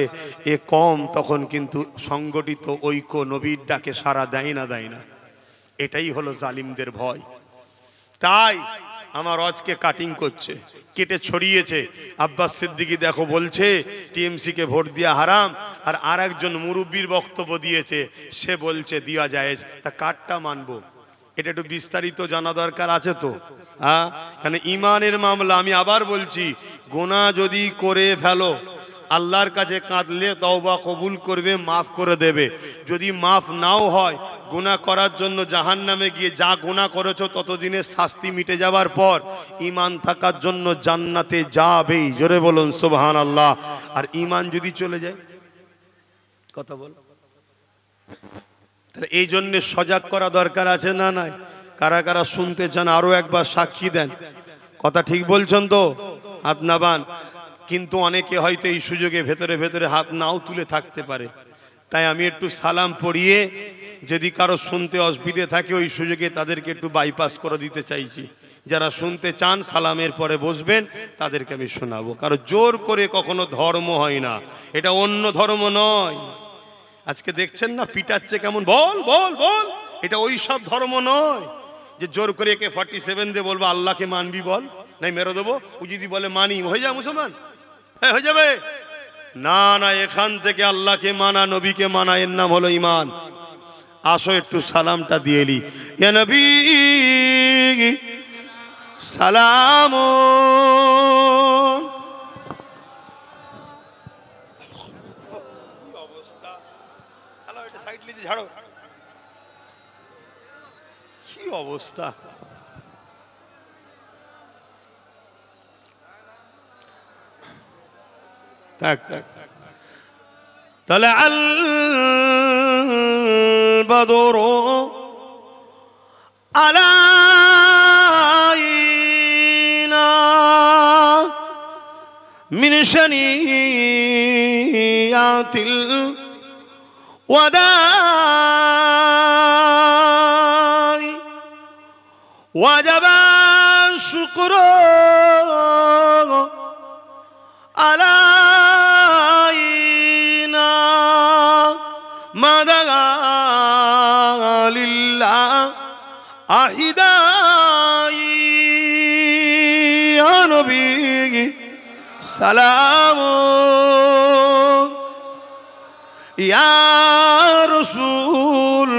S1: এ কওম তখন কিন্তু সংগঠিত ঐক্য নবীর ডাকে সাড়া দেয় না, দেয় না। এটাই হলো জালিমদের ভয়। তাই আমার আজকে কাটিং করছে, কেটে ছড়িয়েছে। আব্বাস সিদ্দিকী দেখো বলছে টিএমসি কে ভোট দেওয়া হারাম, আর আরেকজন মুরব্বির বক্তব্য দিয়েছে, সে বলছে দেওয়া জায়েজ। তা কারটা মানবো? এটা একটু বিস্তারিত জানা দরকার আছে তো। হ্যাঁ, কারণ ইমানের মামলা। আমি আবার বলছি, গুনাহ যদি করে ফেলো, আল্লাহর কাছে কাঁদলে তওবা কবুল করবে, মাফ করে দেবে। যদি মাফ নাও হয়, গুনাহ করার জন্য জাহান্নামে গিয়ে যা গুনাহ করেছো ততদিনের শাস্তি মিটে যাবার পর ঈমান থাকার জন্য জান্নাতে যাবেই। জোরে বলুন সুবহানাল্লাহ। আর ঈমান যদি চলে যায়, কথা বল, তাহলে এই জন্য সজাগ করা দরকার আছে না? নাই? কারা কারা শুনতে চান আরো একবার সাক্ষী দেন। কথা ঠিক বলছেন তো? হাত নামান। কিন্তু অনেকে হয়তো এই সুযোগে ভেতরে ভেতরে হাত নাও তুলে থাকতে পারে, তাই আমি একটু সালাম পড়িয়ে যদি কারো শুনতে অসুবিধে থাকে ওই সুযোগে তাদেরকে একটু বাইপাস করে দিতে চাইছি। যারা শুনতে চান সালামের পরে বসবেন, তাদেরকে আমি শোনাবো। কারো জোর করে কখনো ধর্ম হয় না, এটা অন্য ধর্ম নয়। আজকে দেখছেন না পিটাচ্ছে কেমন, বল বল বল, এটা ওই সব ধর্ম নয় যে জোর করে একে 47 দিয়ে বলবো আল্লাহকে মানবি বল, নাই মেরে দেবো। ও যদি বলে মানি, হয়ে যায় মুসলমান, হ্যাঁ হয়ে যাবে। না না, এখান থেকে আল্লাহকে মানা, নবীকে মানা, এর নাম হলো ঈমান। আসো একটু সালামটা দিয়ে নি। ইয়া নবী সালাম। ঝাড়ো, কি অবস্থা। তাহলে আল বদর আলাইনা মিন শানিয়াতিল ওয়াদাই ওয়াজাবা শুকরু আলাইনা মাদা লিল্লাহ আহিদাই। ইয়া নবী সালাম, ইয়া রাসূল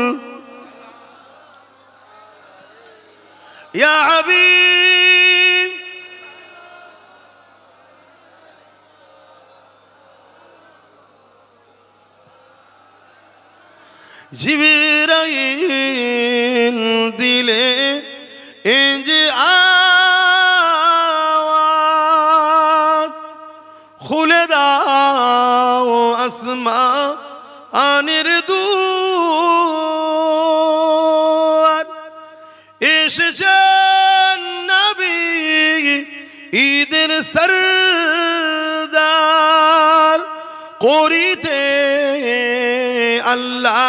S1: ইয়া হাবিব। জিবরাইল দিলে ইনজ আওয়াজ, খুলে দাও আসমানের দুয়ার। এসেছেন নবী ঈদের সরদার, করিতে আল্লাহ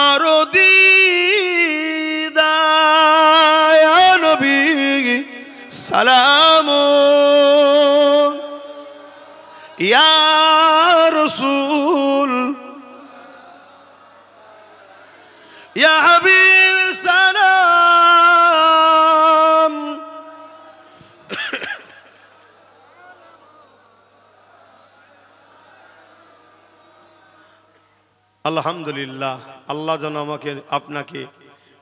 S1: আরো দিদার। ইয়া নবী সালাম, ইয়া রাসূল ইয়া হাবিব সালাম। আলহামদুলিল্লাহ, আল্লাহ যেন আমাকে আপনাকে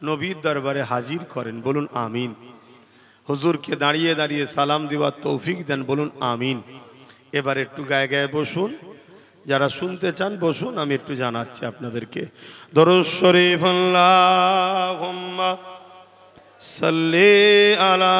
S1: নবীর দরবারে হাজির করেন, বলুন আমিন। হুজুরকে দাঁড়িয়ে দাঁড়িয়ে সালাম দেওয়ার তৌফিক দেন, বলুন আমিন। এবার একটু গায়ে গায়ে বসুন, যারা শুনতে চান বসুন, আমি একটু জানাচ্ছি আপনাদেরকে। দরুদ শরীফ আল্লাহুম্মা সাল্লি আলা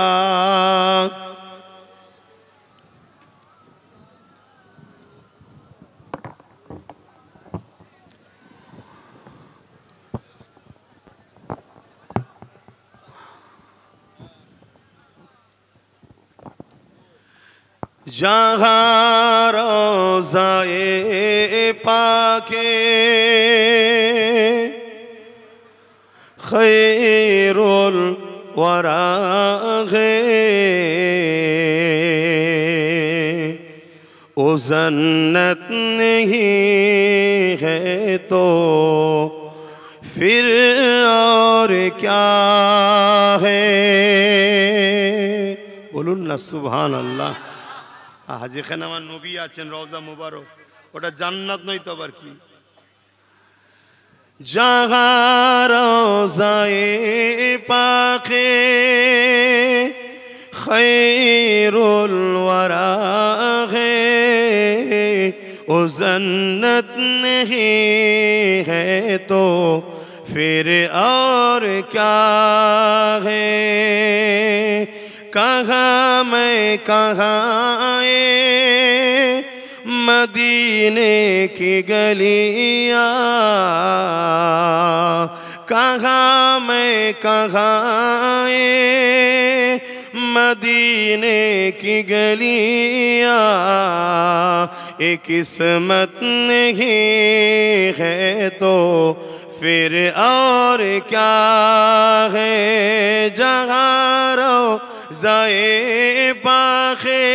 S1: जहाँ रोज़ाए पाके खैरुल वरा है, ओ जन्नत नहीं है तो फिर और क्या है। बोलून ना सुभान अल्लाह। যেখানে আমার নবী আছেন রওজা মুবারক, ওটা জান্নাত নয় তো আবার কি। জাহা রওজায়ে পাকে খৈরুল ওয়ারা হে, ও জন্নত नहीं है तो फिर और क्या है। कहाँ मैं कहाँ मदीने की गलियाँ, कहाँ मैं कहाँ मदीने की गलियां ये किस्मत नहीं है तो फिर और क्या है। जहाँ रोज़ाए पाखे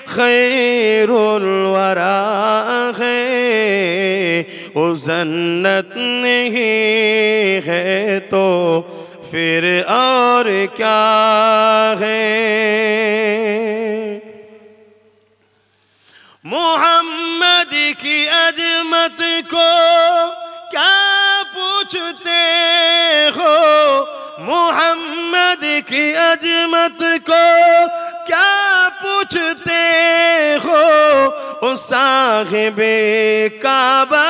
S1: खैरुल वरा है वो जन्नत नहीं है तो फिर और क्या है। मोहम्मद की अजमत को क्या पूछते हो, मोहम्मद की अजमत को क्या पूछते हो। ओ साहिबे काबा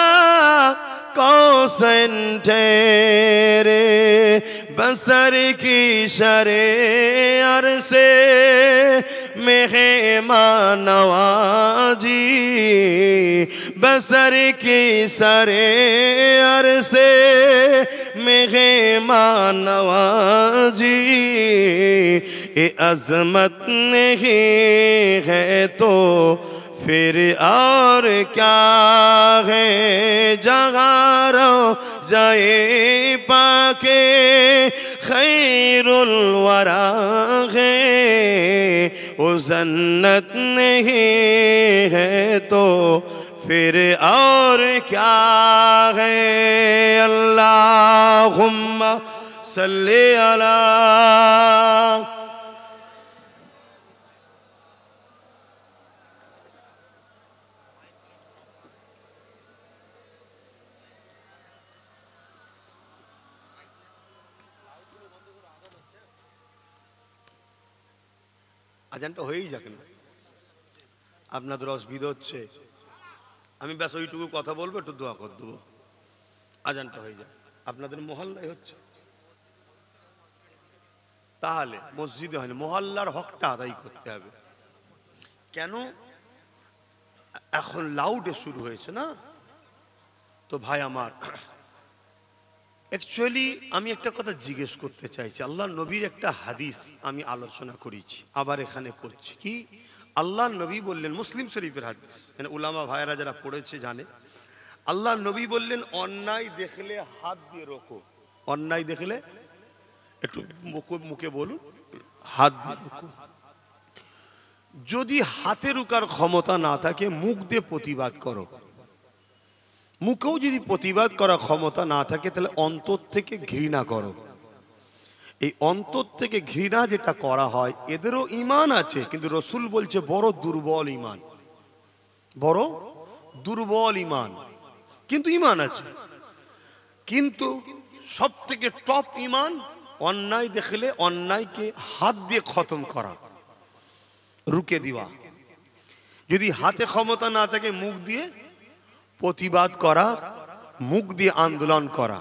S1: कौसन ठहरे बसर की शरे अरसे मेहमान नवाजी। बसर की सरे अरसे मेहमान नवाजी। ये अजमत नहीं है तो फिर और क्या है। जहाँ रोज़ाए पाके खैरुल वरा है वो जन्नत नहीं है तो फिर और क्या है। अल्लाहुम्मा सल्ली अला। আজানটা হয়েই যাক না, আপনাদের অসুবিধা হচ্ছে। আমি ব্যাস ওইটুকু কথা বলবো, একটু দোয়া করে দেবো, আজানটা হয়ে যায়। আপনাদের মহল্লায় হচ্ছে, তাহলে মসজিদে হয়নি, মহল্লার হকটা আদায় করতে হবে। কেন এখন লাউডে শুরু হয়েছে না তো ভাই আমার, অ্যাকচুয়ালি আমি একটা কথা জিজ্ঞেস করতে চাইছি। আল্লাহ নবীর একটা হাদিস আমি আলোচনা করেছি, আবার এখানে করছি। কি আল্লাহ নবী বললেন, মুসলিম শরীফের হাদিস, মানে উলামা ভাইরা যারা পড়েছে জানে। আল্লাহ নবী বললেন অন্যায় দেখলে হাত দিয়ে রোকো। অন্যায় দেখলে একটু মুখে বলুন, হাত দিয়ে রোকো। যদি হাতে রুকার ক্ষমতা না থাকে মুখ দিয়ে প্রতিবাদ করো। মুখেও যদি প্রতিবাদ করার ক্ষমতা না থাকে তাহলে অন্তর থেকে ঘৃণা করো। এই অন্তর থেকে ঘৃণা যেটা করা হয়, এদেরও ঈমান আছে, কিন্তু রসুল বলছে বড় দুর্বল ঈমান, বড় দুর্বল ঈমান, কিন্তু ঈমান আছে। কিন্তু সব থেকে টপ ঈমান অন্যায় দেখলে অন্যায়কে হাত দিয়ে খতম করা, রুকে দেওয়া। যদি হাতে ক্ষমতা না থাকে মুখ দিয়ে প্রতিবাদ করা, মুখ দিয়ে আন্দোলন করা।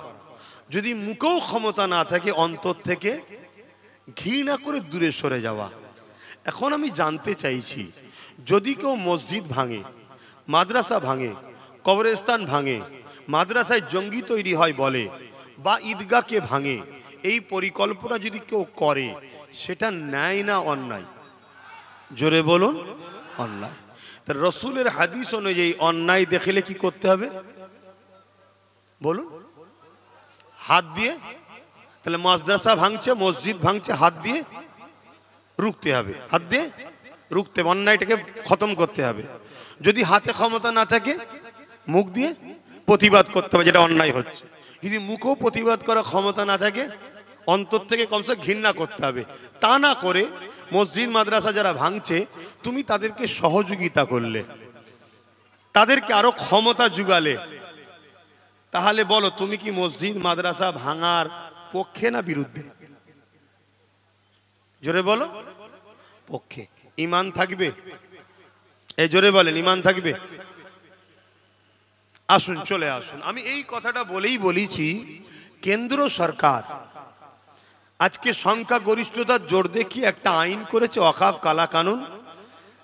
S1: যদি মুখেও ক্ষমতা না থাকে অন্তর থেকে ঘৃণা করে দূরে সরে যাওয়া। এখন আমি জানতে চাইছি, যদি কেউ মসজিদ ভাঙে, মাদ্রাসা ভাঙে, কবরস্থান ভাঙে, মাদ্রাসায় জঙ্গি তৈরি হয় বলে, বা ঈদগাহকে ভাঙে, এই পরিকল্পনা যদি কেউ করে, সেটা ন্যায় না অন্যায়? জোরে বলুন, অন্যায়। রসুলের হাদিস অনুযায়ী অন্যায় দেখলে কি করতে হবে বলুন? হাত দিয়ে। তাহলে মাদ্রাসা ভাঙছে, মসজিদ ভাঙছে, হাত দিয়ে রুখতে হবে, হাত দিয়ে রুখতে হবে, অন্যায়টাকে খতম করতে হবে। যদি হাতে ক্ষমতা না থাকে মুখ দিয়ে প্রতিবাদ করতে হবে যেটা অন্যায় হচ্ছে। যদি মুখেও প্রতিবাদ করার ক্ষমতা না থাকে অন্তর থেকে কমসে ঘৃণা করতে হবে। তা না করে মসজিদ মাদ্রাসা যারা ভাঙছে তুমি তাদেরকে সহযোগিতা করলে, তাদেরকে আরো ক্ষমতা জুগালে, তাহলে বলো তুমি কি মসজিদ মাদ্রাসা ভাঙার পক্ষে না বিরুদ্ধে? জোরে বলো, পক্ষে। ঈমান থাকবে? এই জোরে বলেন, ঈমান থাকবে? আসুন, চলে আসুন। আমি এই কথাটা বলেই বলেছি, কেন্দ্র সরকার আজকে সংখ্যা গরিষ্ঠতার জোর দেখিয়ে একটা আইন করেছে, ওয়াকফ কালা কানুন,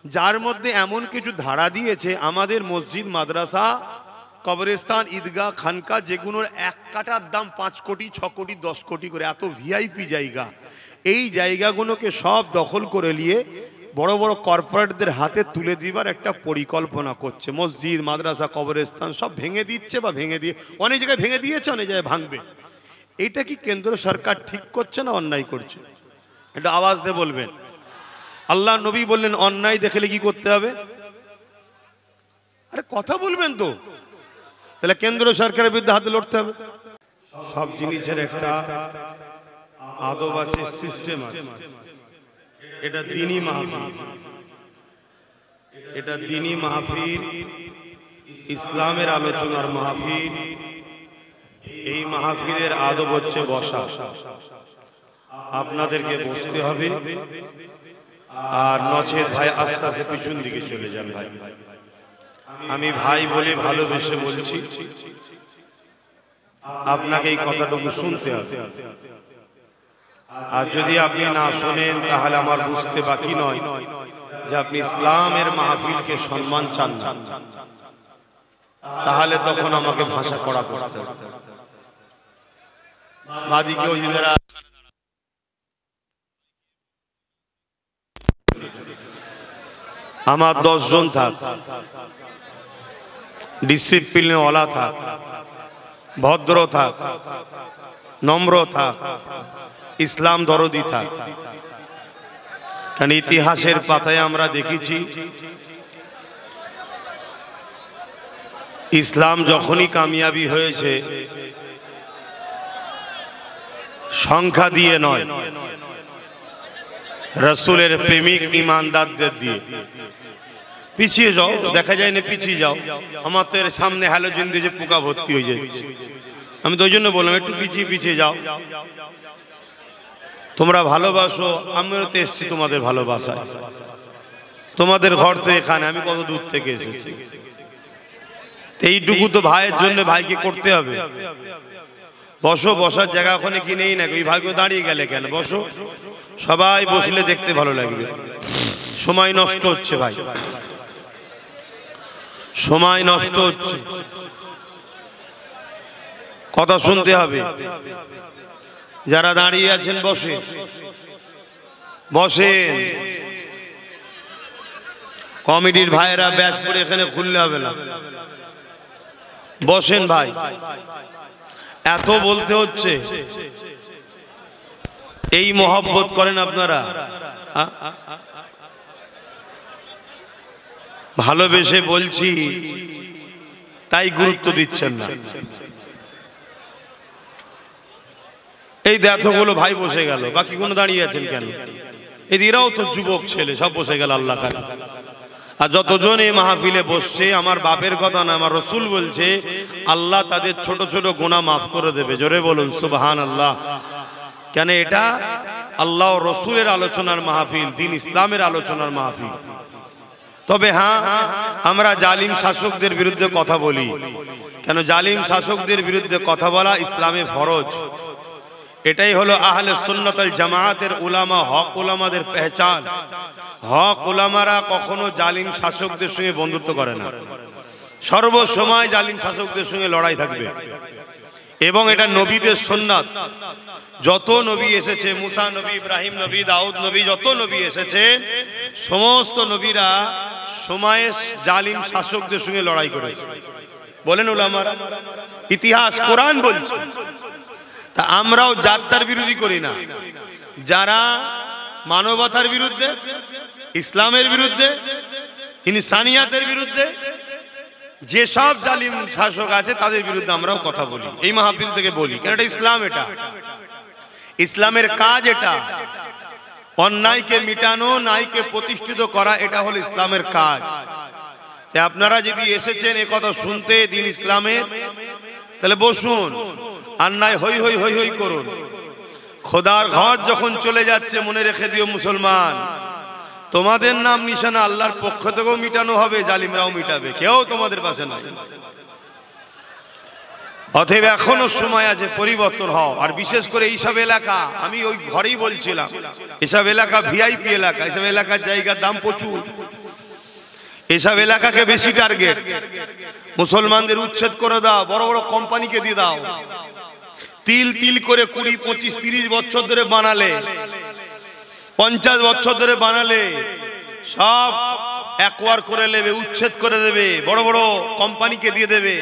S1: যার মধ্যে এমন কিছু ধারা দিয়েছে আমাদের মসজিদ মাদ্রাসা কবরস্থান ঈদগাহ খানকা যেগুলোর এক কাটার দাম 5 কোটি 6 কোটি 10 কোটি করে, এত ভিআইপি জায়গা, এই জায়গাগুলোকে সব দখল করে নিয়ে বড় বড় কর্পোরেটদের হাতে তুলে দিবার একটা পরিকল্পনা করছে। মসজিদ, মাদ্রাসা, কবরস্থান সব ভেঙে দিচ্ছে বা ভেঙে দিয়ে অনেক জায়গায় ভেঙে দিয়েছে, অনেক জায়গায় ভাঙবে। এটা কি কেন্দ্র সরকার ঠিক করছে না অন্যায় করছে? এটা আওয়াজ দিয়ে বলবেন। আল্লাহ নবী বললেন অন্যায় দেখলে কি করতে হবে? আরে কথা বলবেন তো। তাহলে কেন্দ্র সরকারের বিরুদ্ধে হাতে লড়তে হবে। সব জিনিসের একটা আদব আছে, সিস্টেম আছে। এটা দ্বীনি মাহফিল, এটা দ্বীনি মাহফিল, ইসলামের আলোচনার মাহফিল। এই মাহফিলের আদব হচ্ছে বসা। আপনাদেরকে বসতে হবে, আর নচেত ভাই আস্তে আস্তে পিছন দিকে চলে যান। ভাই আমি ভাই বলে ভালোবেসে বলছি, আপনাকে এই কথাটুকু শুনতে হবে। আর যদি আপনি না শোনেন তাহলে আমার বুঝতে বাকি নয় যে আপনি ইসলামের মাহফিলকে সম্মান চান না। তাহলে তখন আমাকে ভাষা কড়া করতে হবে। বাদিকে ওইদিকেরা আমার 10 জন থাক, ডিসিপ্লিনে ওয়ালা থাক, ভদ্র থাক, নম্র থাক, ইসলাম দরদি থাক। কারণ ইতিহাসের পাতায় আমরা দেখেছি ইসলাম যখনই কামিয়াবি হয়েছে সংখ্যা দিয়ে নয়, রাসূলের প্রেমিক ইমানদারদের দিয়ে। পিছিয়ে যাও, দেখা যায় না পিছিয়ে যাও। আমার তো এর সামনে হ্যালোজেন দিয়ে যে পোকা ভর্তি হয়ে যাচ্ছে, আমি তো ওই জন্য বললাম একটু পিছিয়ে পিছিয়ে যাও। তোমরা ভালোবাসো, আমিও তো এসেছি তোমাদের ভালোবাসায়। তোমাদের ঘর তো এখানে, আমি কত দূর থেকে এসেছি। এইটুকু তো ভাইয়ের জন্য ভাইকে করতে হবে। বসো, বসার জায়গা ওখানে কি নেই নাকি? ওই ভাইকে দাঁড়িয়ে গেলে কেন? বসো, সবাই বসলে দেখতে ভালো লাগবে। সময় নষ্ট হচ্ছে ভাই, সময় নষ্ট হচ্ছে। কথা শুনতে হবে। যারা দাঁড়িয়ে আছেন বসে বসে। কমিটির ভাইয়েরা ব্যাচ পড়ে এখানে খুললে হবে না, বসেন ভাই। এত বলতে হচ্ছে, এই মহব্বত করেন আপনারা? ভালোবেসে বলছি তাই গুরুত্ব দিচ্ছেন না। এই এতগুলো ভাই বসে গেল, বাকি কোনো দাঁড়িয়ে আছেন কেন? এরাও তো যুবক ছেলে, সব বসে গেল আল্লাহ খালি। আর যতজন এই মাহফিলে বসছে, আমার বাপের কথা না, আমার রসুল বলছে আল্লাহ তাদের ছোট ছোট গুনাহ মাফ করে দেবে। জোরে বলুন সুবহানাল্লাহ। কেন? এটা আল্লাহ ও রসুলের আলোচনার মাহফিল, দ্বীন ইসলামের আলোচনার মাহফিল। তবে হ্যাঁ, আমরা জালিম শাসকদের বিরুদ্ধে কথা বলি। কেন? জালিম শাসকদের বিরুদ্ধে কথা বলা ইসলামে ফরজ। এটাই হলো আহলে সুন্নাত ওয়াল জামাতের উলামা, হক উলামাদের পেহচান। হক উলামারা কখনো জালিম শাসকদের সঙ্গে বন্ধুত্ব করে না, সর্বসময় জালিম শাসকদের সঙ্গে লড়াই থাকবে। এবং এটা নবীদের সুন্নাত। যত নবী এসেছে, মুসা নবী, ইব্রাহিম নবী, দাউদ নবী, যত নবী এসেছে সমস্ত নবীরা সময়ে জালিম শাসকদের সঙ্গে লড়াই করেছে। বলেন উলামারা, ইতিহাস, কোরআন বলছে। তা আমরাও জাত্তার বিরোধী করি না। যারা মানবতার বিরুদ্ধে, ইসলামের বিরুদ্ধে, ইনসানিয়াতের বিরুদ্ধে যেসব জালিম শাসক আছে তাদের বিরুদ্ধে আমরাও কথা বলি, এই মাহফিল থেকে বলি। কারণ এটা ইসলাম, এটা ইসলামের কাজ। এটা অন্যায়কে মিটানো, ন্যায়কে প্রতিষ্ঠিত করা, এটা হলো ইসলামের কাজ। আপনারা যদি এসেছেন এ কথা শুনতে দ্বীন ইসলামের, তাহলে বসুন, আর নাই হই হই হই হই করুন। খোদার ঘর যখন চলে যাচ্ছে, মনে রেখে দিও মুসলমান, তোমাদের নাম নিশানা আল্লাহর পক্ষ থেকেও মিটানো হবে, জালিমরাও মিটাবে, কেউ তোমাদের পাশে নাই। অতএব এখনো সময় আছে, পরিবর্তন হও। আর বিশেষ করে এইসব এলাকা, আমি ওই ঘরেই বলছিলাম, এসব এলাকা ভিআইপি এলাকা, এসব এলাকার জায়গার দাম প্রচুর। এসব এলাকাকে বেশি টার্গেট। মুসলমানদের উচ্ছেদ করে দাও, বড় বড় কোম্পানিকে দিয়ে দাও। তিল তিল করে 20, 25, 30 বছর ধরে বানালে 50 বছর ধরে বানালে সব একবার করে নেবে, উচ্ছেদ করে দেবে, বড় বড় কোম্পানিকে দিয়ে দেবে,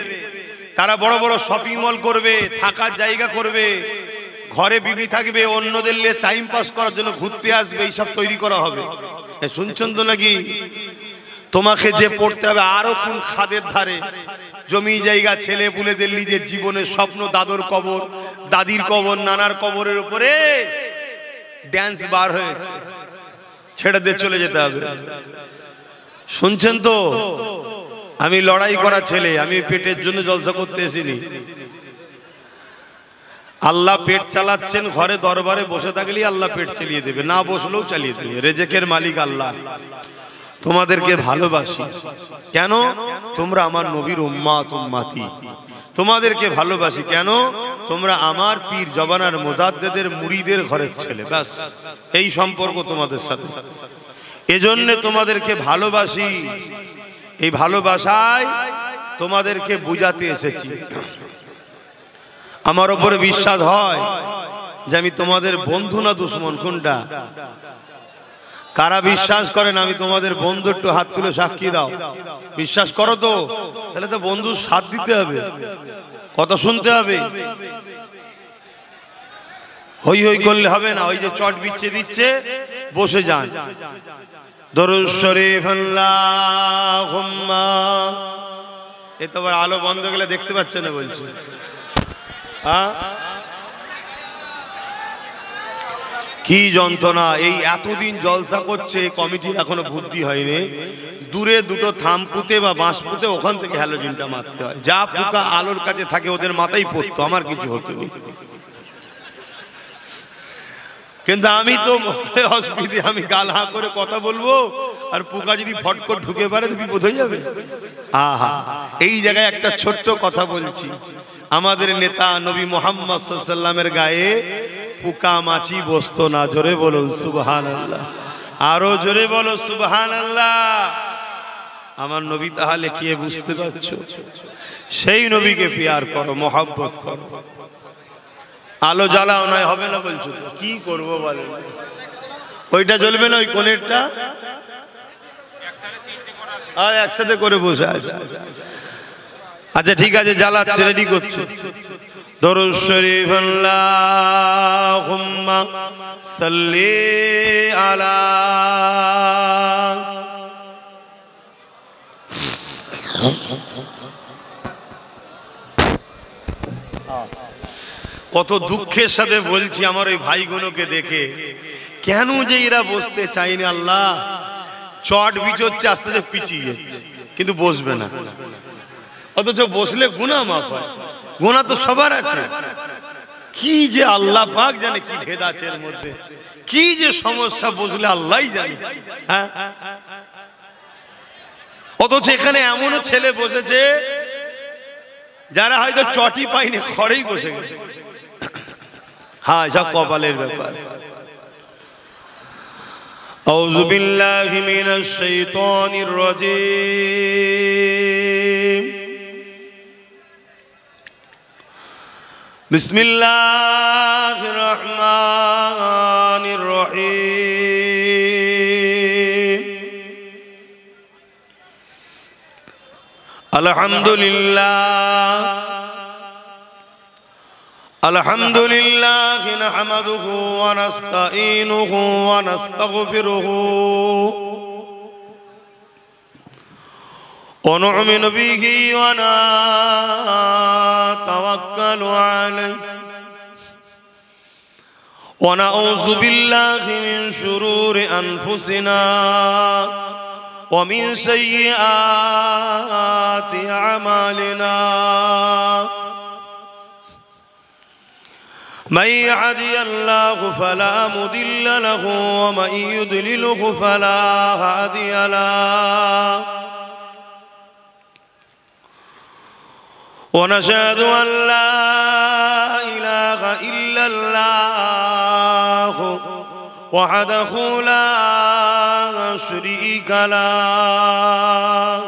S1: তারা বড় বড় শপিং মল করবে, থাকার জায়গা করবে, ঘরে বিবি থাকবে, অন্যদের নিয়ে টাইম পাস করার জন্য ঘুরতে আসবে, এইসব তৈরি করা হবে। শুনছেন তো নাকি? তোমাকে যে পড়তে হবে আরো কোন খাদের ধারে, জমি জায়গা, ছেলে পুলেদের নিজের জীবনের স্বপ্ন, দাদুর কবর, দাদির কবর, নানার কবরের উপরে ড্যান্স বার হয়েছে, ছেড়ে দিয়ে চলে যেতে হবে। শুনছেন তো? আমি লড়াই করা ছেলে, আমি পেটের জন্য জলসা করতে এসিনি। আল্লাহ পেট চালাচ্ছেন, ঘরে দরবারে বসে থাকলেই আল্লাহ পেট চালিয়ে দেবে, না বসলেও চালিয়ে দেবে। রেজেকের মালিক আল্লাহ। তোমাদেরকে ভালোবাসি কেন? তোমরা আমার নবীর উম্মাত উম্মাতি। তোমাদেরকে ভালোবাসি কেন? তোমরা আমার পীর জবানার মুজাদ্দেদের মুরিদের ঘরের ছেলে, ব্যাস এই সম্পর্ক তোমাদের সাথে। এজন্য তোমাদেরকে ভালোবাসি। এই ভালোবাসায় তোমাদেরকে বুঝাতে এসেছি। আমার উপরে বিশ্বাস হয় যে আমি তোমাদের বন্ধু না দুশমন? কোনটা? কারা বিশ্বাস করেন আমি তোমাদের বন্ধু? একটু হাত তুলে সাক্ষী দাও। বিশ্বাস করো তো? তাহলে তো বন্ধু সাথ দিতে হবে, কথা শুনতে হবে। হই হই করলে হবে না। ওই যে চট বিচ্ছে দিচ্ছে, বসে যান। দরুদ শরীফ আল্লাহুম্মা। এ তো আবার আলো বন্ধ গেলে দেখতে পাচ্ছে না বলছে। কি যন্ত্রণা! এই এতদিন জলসা করছে, কমিটির এখনো বুদ্ধি হয়নি। দূরে দুটো থাম পুঁতে বা বাঁশ পুঁতে ওখান থেকে হ্যালোজিনটা মারতে হয়। যা পোকা আলোর কাছে থাকে ওদের মাথায় পড়তো, আমার কিছু হতো না। কিন্তু আমি তো অসুবিধে, আমি গাল হা করে কথা বলবো, আর পোকা যদি ফট করে ঢুকে পারে তো বিপদ হয়ে যাবে। আহা, এই জায়গায় একটা ছোট্ট কথা বলছি। আমাদের নেতা নবী মুহাম্মদ সাল্লাল্লাহু আলাইহি ওয়াসাল্লামের গায়ে পোকা মাছি বসতো না। জোরে বলুন সুবহানাল্লাহ, আরো জোরে বলো সুবহানাল্লাহ। আমার নবী তাহলে কি বুঝতে পারছো? সেই নবীকে প্যার করো, মহব্বত করো। আলো জ্বালাও, নয় হবে না বলছো। কি করবো বলেন? ওইটা জ্বলবে না, ওই কোণেরটা আর একসাথে করে বসে আছে। আচ্ছা ঠিক আছে, জ্বালাচ্ছে, রেডি করছো। দরুদ শরীফ আল্লাহুম্মা সাল্লি আলা। কত দুঃখের সাথে বলছি আমার ওই ভাইগুলোকে দেখে, কেন যে এরা বসতে চায় না। আল্লাহ চট বিচোচ্ছে, আস্তে আস্তে পিছিয়ে যাচ্ছে, কিন্তু বসবে না। অথচ বসলে গুনাহ মাফ হয়। গুনাহ তো সবার আছে। কি যে আল্লাহ পাক জানে কি ভেদ আছে এর মধ্যে, কি যে সমস্যা বসলে আল্লাহই জানে। হ্যাঁ, অথচ এখানে এমনও ছেলে বসেছে যারা হয়তো চটি পায়নি, খড়েই বসে গেছে। হ্যাঁ, সব কপালের ব্যাপার। আউযু বিল্লাহি মিনাশ শাইতানির রাজীম। বিসমিল্লাহির রহমানির রহিম। আলহামদুলিল্লাহ আলহামদুলিল্লাহ নাহমাদুহু ওয়া নাস্তাঈনুহু ওয়া নাস্তাগফিরুহু ওয়া নু'মিনু বিহি ওয়া নাতাওয়াক্কালু আলাইহি ওয়া নাউযু বিল্লাহি মিন শুরুরি আনফুসিনা ওয়া মিন সাইয়্যাতি আমালিনা। من يهده الله فلا مضل له ومن يضلله فلا هادي له. ونشهد أن لا إله إلا الله وحده لا شريك له.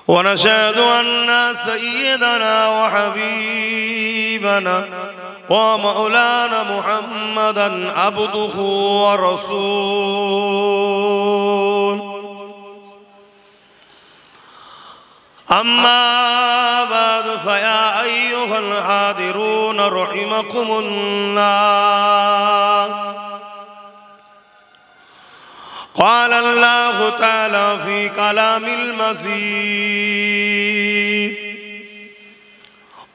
S1: ونشهد أن سيدنا وحبيبنا ومولانا محمدا عبده ورسوله أما بعد فيا أيها الحاضرون رحمكم الله قال الله تعالى في كلام المزيد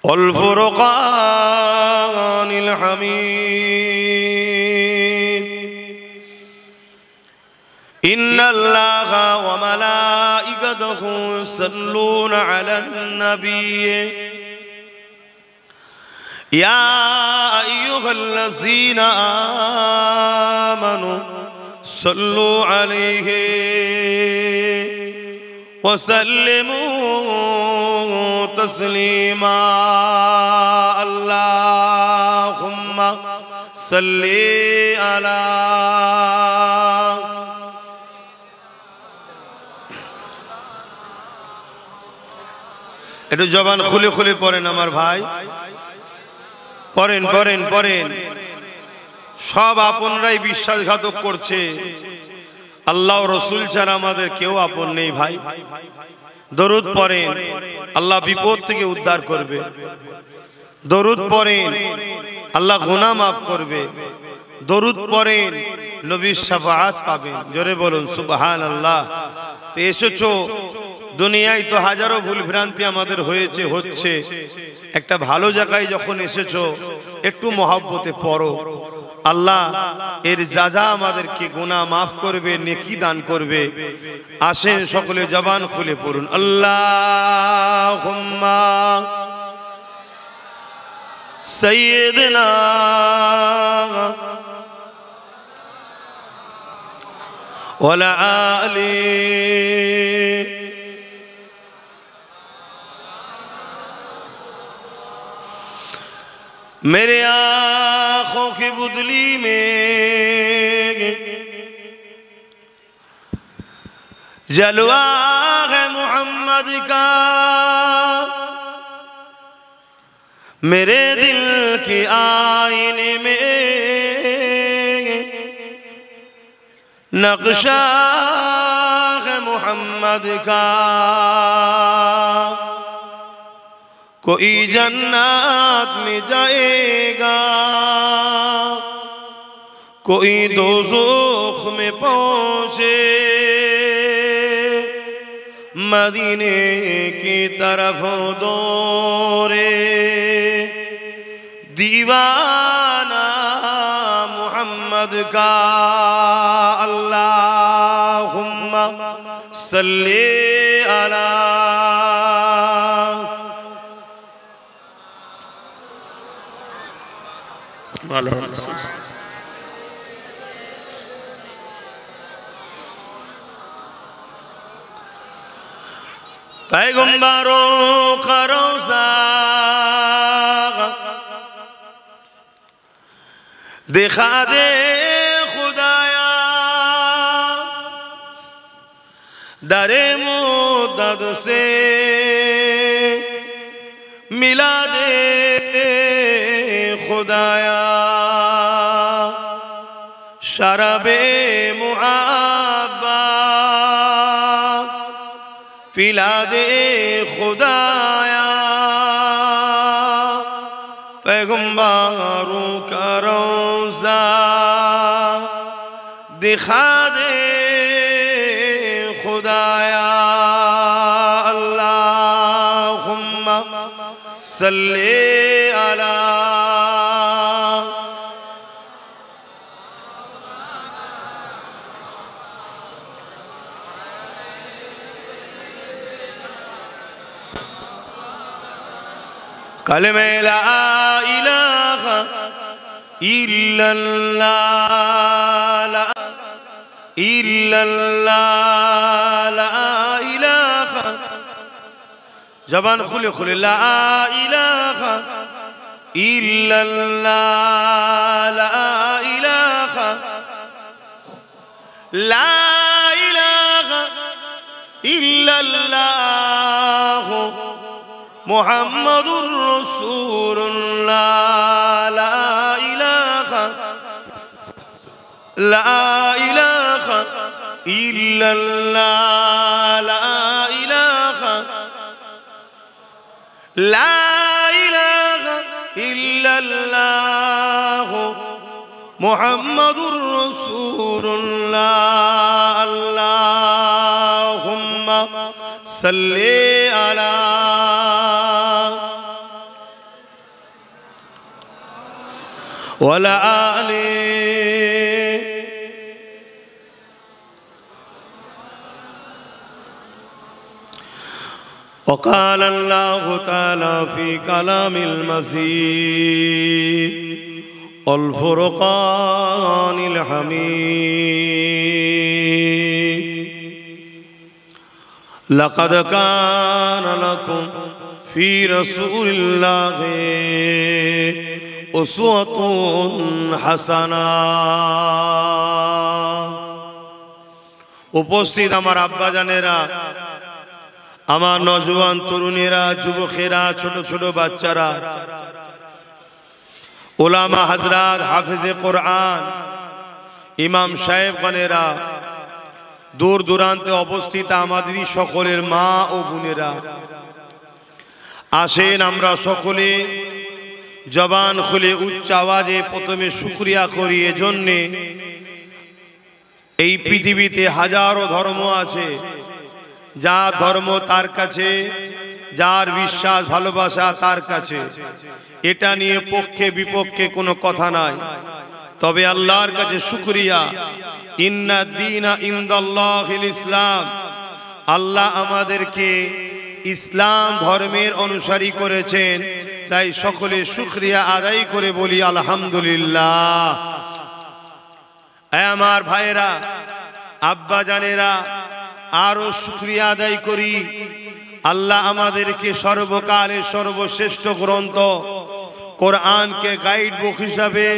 S1: والفرقان الحميد إن الله وملائكته يصلون على النبي يا أيها الذين آمنوا صلوا عليه وسلموا تسليما اللهم صل على একটু জবান খুলে খুলে পড়েন আমার ভাই পড়েন পড়েন পড়েন সব আপনরাই বিশ্বাসঘাতক করছে আল্লাহ ও রাসূল ছাড়া আমাদের কেউ আপন নেই ভাই দরুদ পড়েন আল্লাহ বিপদ থেকে উদ্ধার করবে দরুদ পড়েন আল্লাহ গুনাহ maaf করবে দরুদ পড়েন নবীর শাফাআত পাবেন জোরে বলুন সুবহানাল্লাহ তো এসেছো দুনিয়ায় তো হাজারো ভুল ভ্রান্তি আমাদের হয়েছে হচ্ছে একটা ভালো জায়গায় যখন এসেছো একটু মহব্বতে পড়ো আল্লাহ এর যাজা আমাদেরকে গুনাহ maaf করবে নেকি দান করবে আসেন সকলে জবান খুলে পড়ুন আল্লাহুম্মা সাইয়্যিদিনা ওয়ালা আলি मेरे आँखों की बुदली में जलवा है मोहम्मद का मेरे दिल के आईने में नक्शा है मोहम्मद का कोई जन्नत में जाएगा कोई दोज़ख में पहुँचे मदीने की तरफ दौड़े दीवाना मोहम्मद का अल्लाहुम्मा सल्ली अला पैगंबरों का रोज़ा दिखा दे खुदाया दरे मुद्दत से मिला दे खुदाया शराबे मुहब्बत पिला दे खुदाया पैगंबरों का रोज़ा दिखा दे खुदाया अल्लाहुम्मा सल्ली अला कलमे ला इलाहा इल्लल्लाह ला इल्लल्लाह ला इलाहा जबान खुले खुले ला इलाहा इल्लल्लाह ला इलाहा ला इलाहा इल्लल्लाह मुहम्मदुर रसूलुल्लाह রাসূলুল্লাহ লা ইলাহা ইল্লাল্লাহ লা ইলাহা ইল্লাল্লাহ মুহাম্মাদুর রাসূলুল্লাহ আল্লাহুম্মা সাল্লি আলা ওয়ালা আলি وقال الله تعالى في كلام المسيح الفرقان الحميد لقد كان لكم في رسول الله أسوة حسنة উপস্থিত আমার আব্বা জানেরা, আমার নওজোয়ান তরুণেরা, যুবকেরা, ছোট ছোট বাচ্চারা, উলামা হযরত, হাফেজে কোরআন, ইমাম সাহেবগণেরা, দূর দূরান্তে অবস্থিত আমাদেরই সকলের মা ও বোনেরা, আসেন আমরা সকলে জবান খুলে উচ্চ আওয়াজে প্রথমে শুকরিয়া করি এজন্যে এই পৃথিবীতে হাজারো ধর্ম আছে, যার ধর্ম তার কাছে, যার বিশ্বাস ভালোবাসা তার কাছে, এটা নিয়ে পক্ষে বিপক্ষে কোনো কথা নাই। তবে আল্লাহর কাছে শুকরিয়া, ইন্না দীনা ইনদাল্লাহিল ইসলাম, আল্লাহ আমাদেরকে ইসলাম ধর্মের অনুসারী করেছেন, তাই সকলে শুকরিয়া আদায় করে বলি আলহামদুলিল্লাহ। আমার ভাইরা, আব্বা জানেরা, আরো শুকরিয়া আদায় করি, আল্লাহ আমাদেরকে সর্বকালের সর্বশ্রেষ্ঠ গ্রন্থ কোরআনকে গাইড বুক হিসাবে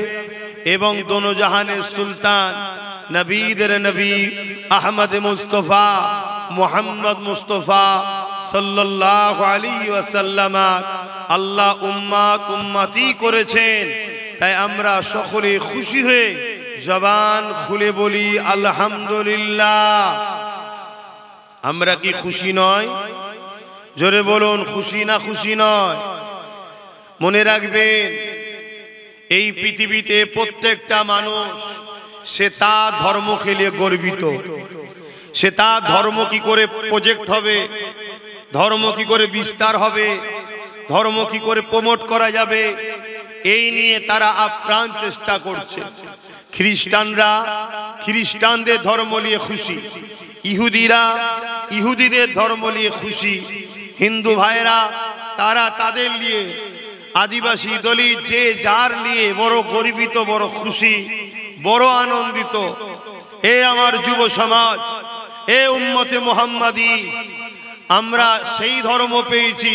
S1: এবং দোনো জাহানের সুলতান নবীদের নবী আহমদ মুস্তফা মুহাম্মদ মুস্তফা সাল্লাল্লাহু আলাইহি ওয়াসাল্লাম আল্লাহ উম্মতি করেছেন। তাই আমরা সকলে খুশি হয়ে জবান খুলে বলি আলহামদুলিল্লাহ। আমরা কি খুশি নয়? জোরে বলুন, খুশি না খুশি নয়? মনে রাখবেন, এই পৃথিবীতে প্রত্যেকটা মানুষ সে তার ধর্মকে নিয়ে গর্বিত। সে তার ধর্ম কি করে প্রজেক্ট হবে, ধর্ম কি করে বিস্তার হবে, ধর্ম কি করে প্রমোট করা যাবে, এই নিয়ে তারা আপ্রাণ চেষ্টা করছে। খ্রিস্টানরা খ্রিস্টানদের ধর্ম নিয়ে খুশি, ইহুদিরা ইহুদিদের ধর্ম নিয়ে খুশি, হিন্দু ভাইরা তারা তাদের নিয়ে, আদিবাসী দলিত যে যার নিয়ে বড় গর্বিত, বড় খুশি, বড় আনন্দিত। এ আমার যুব সমাজ, এ উম্মতে মুহাম্মাদি, আমরা সেই ধর্ম পেয়েছি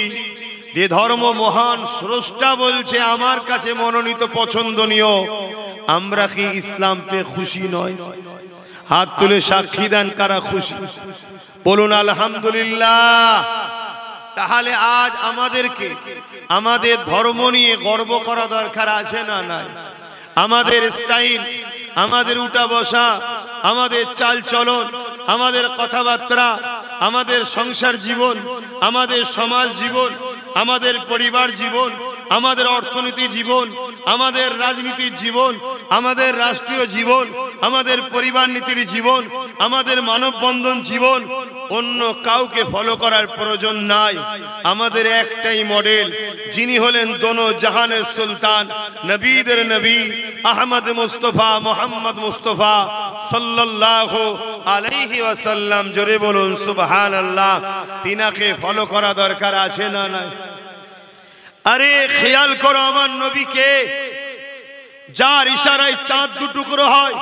S1: যে ধর্ম মহান স্রষ্টা বলছে আমার কাছে মনোনীত, পছন্দনীয়। আমরা কি ইসলাম পেয়ে খুশি নয়? হাত তুলে সাক্ষী দেন কারা খুশি, বলুন আলহামদুলিল্লাহ। তাহলে আজ আমাদেরকে আমাদের ধর্ম নিয়ে গর্ব করা দরকার আছে না নাই? আমাদের স্টাইল, আমাদের উঠা বসা, আমাদের চাল চলন, আমাদের কথাবার্তা, আমাদের সংসার জীবন, আমাদের সমাজ জীবন, আমাদের পরিবার জীবন, আমাদের অর্থনীতি জীবন, আমাদের রাজনীতির জীবন, আমাদের রাষ্ট্রীয় জীবন, আমাদের পরিবার নীতির জীবন, আমাদের মানববন্ধন জীবন, অন্য কাউকে ফলো করার প্রয়োজন নাই। আমাদের একটাই মডেল, যিনি হলেন দোনো জাহানের সুলতান, নবীদের নবী আহমদ মুস্তফা মুহাম্মদ মুস্তফা সাল্লাল্লাহু আলাইহি ওয়াসাল্লাম। জোরে বলুন সুবহানাল্লাহ। তিনাকে ফলো করা দরকার আছে না নাই? আরে খেয়াল করো আমার নবীকে, যার ইশারায় চাঁদ দুটুকরো হয়,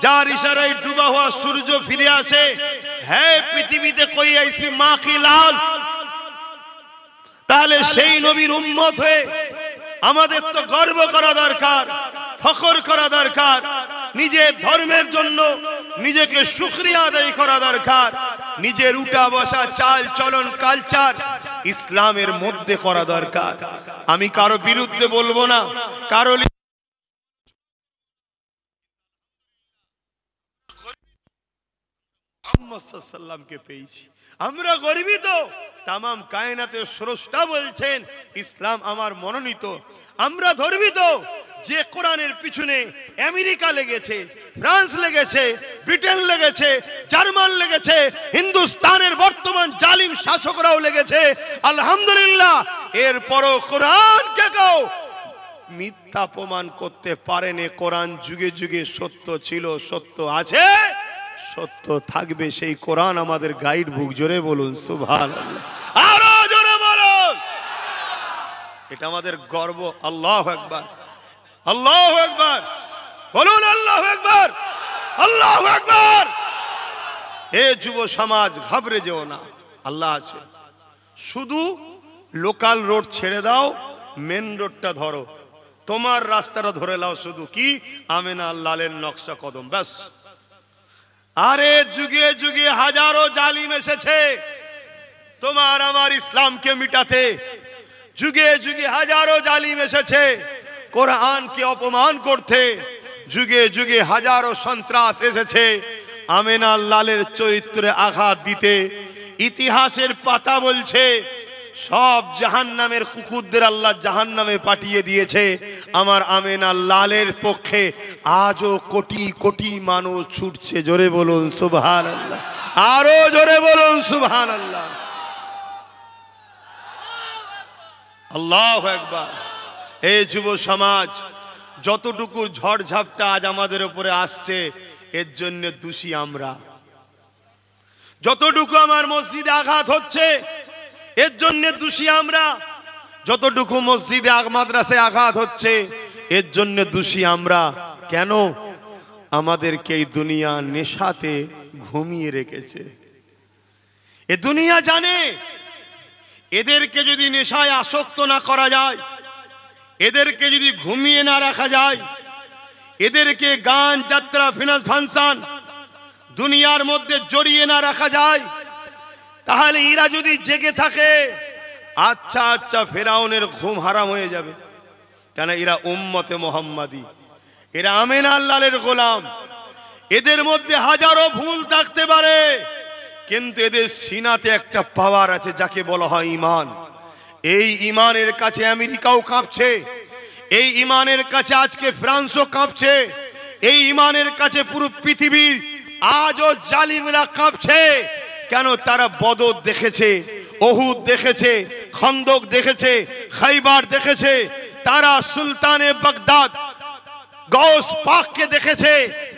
S1: যার ইশারায় ডুবা হওয়া সূর্য ফিরে আসে। হ্যাঁ, পৃথিবীতে কই আইসি মা কি লাল। তাহলে সেই নবীর উম্মত হয়ে আমাদের তো গর্ব করা দরকার, ফখর করা দরকার, নিজের ধর্মের জন্য নিজেকে শুকরিয়া আদায় করা দরকার। নিজের উঠা বসা, চাল চলন, কালচার ইসলামের মধ্যে করা দরকার। আমি কারো বিরুদ্ধে বলবো না, কারো মুহাম্মদকে পেয়েছি, আমরা গর্বিত। তামাম কায়নাতের স্রষ্টা বলছেন ইসলাম আমার মনোনীত। আমরা গর্বিত যে কোরআনের পিছনে আমেরিকা লেগেছে, ফ্রান্স লেগেছে, ব্রিটেন লেগেছে, জার্মান লেগেছে, হিন্দুস্তানের বর্তমান জালিম শাসকরাও লেগেছে। আলহামদুলিল্লাহ, এরপরও কোরআনকে কেউ মিথ্যা প্রমাণ করতে পারেনি। কোরআন যুগে যুগে সত্য ছিল, সত্য আছে, সত্য থাকবে। সেই কোরআন আমাদের গাইড বুক। জোরে বলুন সুবহানাল্লাহ, আরো জোরে বলুন। এটা আমাদের গর্ব। আল্লাহু আকবার, আল্লাহু আকবার, বলুন আল্লাহু আকবার, আল্লাহু আকবার। হে যুব সমাজ, ঘাবড়ে যেও না, আল্লাহ আছে। শুধু লোকাল রোড ছেড়ে দাও, মেন রোডটা ধরো, তোমার রাস্তাটা ধরে নাও। শুধু কি আমেনা লালের নকশা কদম, ব্যাস। আরে যুগে যুগে হাজারো জালিম এসেছে তোমার আমার ইসলামকে মিটাতে। যুগে যুগে হাজারো জালিম এসেছে কোরআনকে অপমান করতে। যুগে যুগে হাজারো সন্ত্রাস এসেছে আমেনা লালের চরিত্রে আঘাত দিতে। ইতিহাসের পাতা বলছে সব জাহান্নামের কুকুরদের আল্লাহ জাহান্নামে পাঠিয়ে দিয়েছে। আমার আমেনা লালের পক্ষে আজও কোটি কোটি মানুষ ছুটছে। জোরে বলুন সুবহানাল্লাহ, আরো জোরে বলুন সুবহানাল্লাহ, আল্লাহু আকবার। এই যুব সমাজ, যতটুকু ঝড়ঝাপটা আজ আমাদের উপরে আসছে এর জন্য দোষী আমরা। যতটুকু আমার মসজিদে আঘাত হচ্ছে এর জন্য দোষী আমরা। যতটুকু মসজিদে মাদ্রাসায় আঘাত হচ্ছে এর জন্য দোষী আমরা। কেন? আমাদেরকে এই দুনিয়া নেশাতে ঘুমিয়ে রেখেছে। এ দুনিয়া জানে এদেরকে যদি নেশায় আসক্ত না করা যায়, এদেরকে যদি ঘুমিয়ে না রাখা যায়, এদেরকে গান যাত্রা ফিনান্স ফাংশন দুনিয়ার মধ্যে জড়িয়ে না রাখা যায়, তাহলে এরা যদি জেগে থাকে, আচ্ছা আচ্ছা ফেরাউনের ঘুম হারাম হয়ে যাবে। কেন? এরা উম্মতে মুহাম্মাদি, এরা আমেনা লালের গোলাম। এদের মধ্যে হাজারো ভুল থাকতে পারে, কিন্তু এদের সিনাতে একটা পাওয়ার আছে যাকে বলা হয় ঈমান। এই ঈমানের কাছে আমেরিকাও কাঁপছে, এই ঈমানের কাছে আজকে ফ্রান্সও কাঁপছে, এই ঈমানের কাছে পুরো পৃথিবীর আজও জালিমরা কাঁপছে। কেন? তারা বদর দেখেছে, ওহুদ দেখেছে, খন্দক দেখেছে, খাইবার দেখেছে, তারা সুলতানে বাগদাদ গৌস পাককে দেখেছে,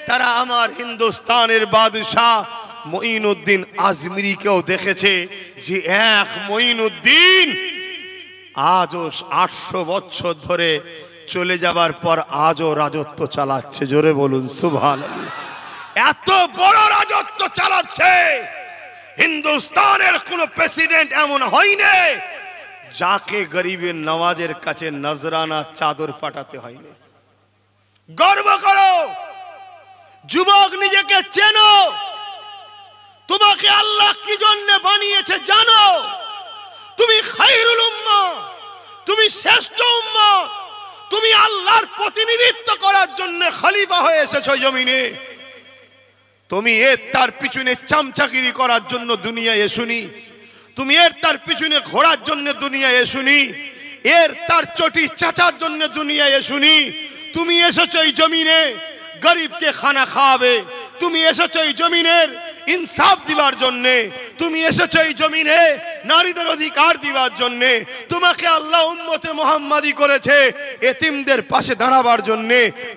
S1: তারা আমার হিন্দুস্তানের বাদশাহ মঈনুদ্দিন আজমিরিকেও দেখেছে। যে এক মঈনুদ্দিন আজও 800 বছর ধরে চলে যাবার পর আজও রাজত্ব চালাচ্ছে। জোরে বলুন সুবহানাল্লাহ, এত বড় রাজত্ব চালাচ্ছে। হিন্দুস্তানের কোন প্রেসিডেন্ট এমন হয়নি যাকে গরিবের নওয়াজের কাছে নজরানা চাদর পাঠাতে হয়নি। গর্ব করো যুবক, নিজেকে চেনো। তোমাকে আল্লাহ কি জন্য বানিয়েছে জানো? তুমি খায়রুল উম্মাহ, তুমি শ্রেষ্ঠ উম্মত, তুমি আল্লাহর প্রতিনিধিত্ব করার জন্য খলিফা হয়ে এসেছো জমিনে। তুমি এর তার পিছনে চামচাগিরি করার জন্য দুনিয়ায় এসুনি, তুমি এর তার পিছনে ঘোরার জন্য দুনিয়ায় এসুনি, এর তার চটি চাচার জন্য দুনিয়ায় এসুনি। তুমি এসেছো এই জমিনে গরিবকে খানা খাওয়াবে, তুমি এসেছো এই জমিনের ইনসাফ দিবার জন্য, তুমি এসেছো এই জমিনে নারীদের অধিকার দিবার জন্য। তোমাকে আল্লাহ উম্মতে মুহাম্মাদি করেছে এতিমদের পাশে দাঁড়াবার জন্য,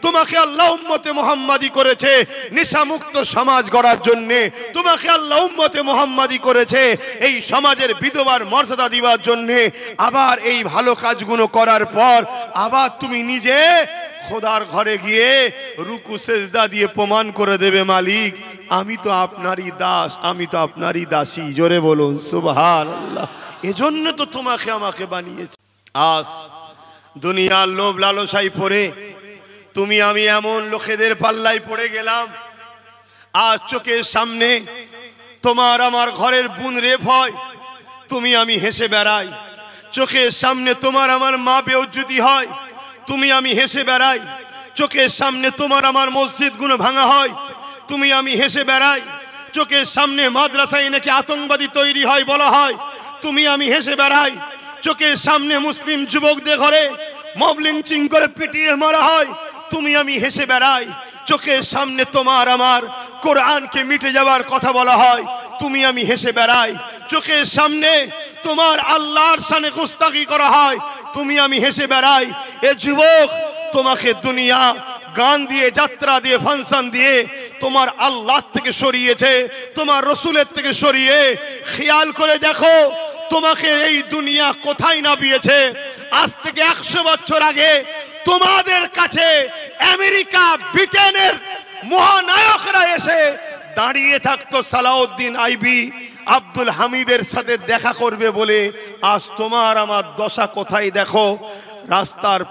S1: তোমাকে আল্লাহ উম্মতে মুহাম্মাদি করেছে নেশামুক্ত সমাজ গড়ার জন্য, তোমাকে আল্লাহ উম্মতে মুহাম্মাদি করেছে এই সমাজের বিধবার মর্যাদা দিবার জন্য। আবার এই ভালো কাজগুলো করার পর আবার তুমি নিজে খোদার ঘরে গিয়ে রুকু সেজদা দিয়ে প্রমাণ করে দেবে, মালিক আমি তো আপনারই দাস, আমি তো আপনারই দাসী। জোরে বলুন সুবহানাল্লাহ। এজন্য তো তোমাকে আমাকে বানিয়েছে। আজ দুনিয়ার লোভ লালসায় পড়ে তুমি আমি এমন লোকেদের পাল্লায় পড়ে গেলাম, আজ চোখের সামনে তোমার আমার ঘরের বোন রেপ হয়, তুমি আমি হেসে বেড়াই, চোখের সামনে তোমার আমার মা বেউজ্জতি হয়, তুমি আমি হেসে বেড়াই, চোখের সামনে তোমার আমার মসজিদগুলো ভাঙা হয়, তুমি আমি হেসে বেড়াই, চোখের সামনে মাদ্রাসায় নাকি আতঙ্কবাদী তৈরি হয় বলা হয়, তুমি আমি হেসে বেড়াই, চোখের সামনে মুসলিম যুবকদের ঘরে মব লিঞ্চিং করে পিটিয়ে মারা হয়, তুমি আমি হেসে বেড়াই, চোখের সামনে তোমার আমার কোরআনকে মিটে যাওয়ার কথা বলা হয়, তুমি আমি হেসে বেড়াই, চোখের সামনে তোমার আল্লাহর শানে গুস্তাখি করা হয়, তুমি আমি হেসে বেড়াই। এ যুবক, তোমাকে দুনিয়া গান দিয়ে, যাত্রা দিয়ে, ফাংশন দিয়ে তোমার আল্লাহ থেকে সরিয়েছে, তোমার রসুলের থেকে সরিয়ে। খেয়াল করে দেখো তোমাকে এই দুনিয়া কোথায় নামিয়েছে। আজ থেকে 100 বছর আগে তোমাদের কাছে আমেরিকা, ব্রিটেনের মহানায়করা এসে দাঁড়িয়ে থাকতো সালাউদ্দিন আইবি, আব্দুল হামিদের সাথে দেখা করবে বলে। আজ তোমার আমার দশা কোথায় দেখো। রাস্তার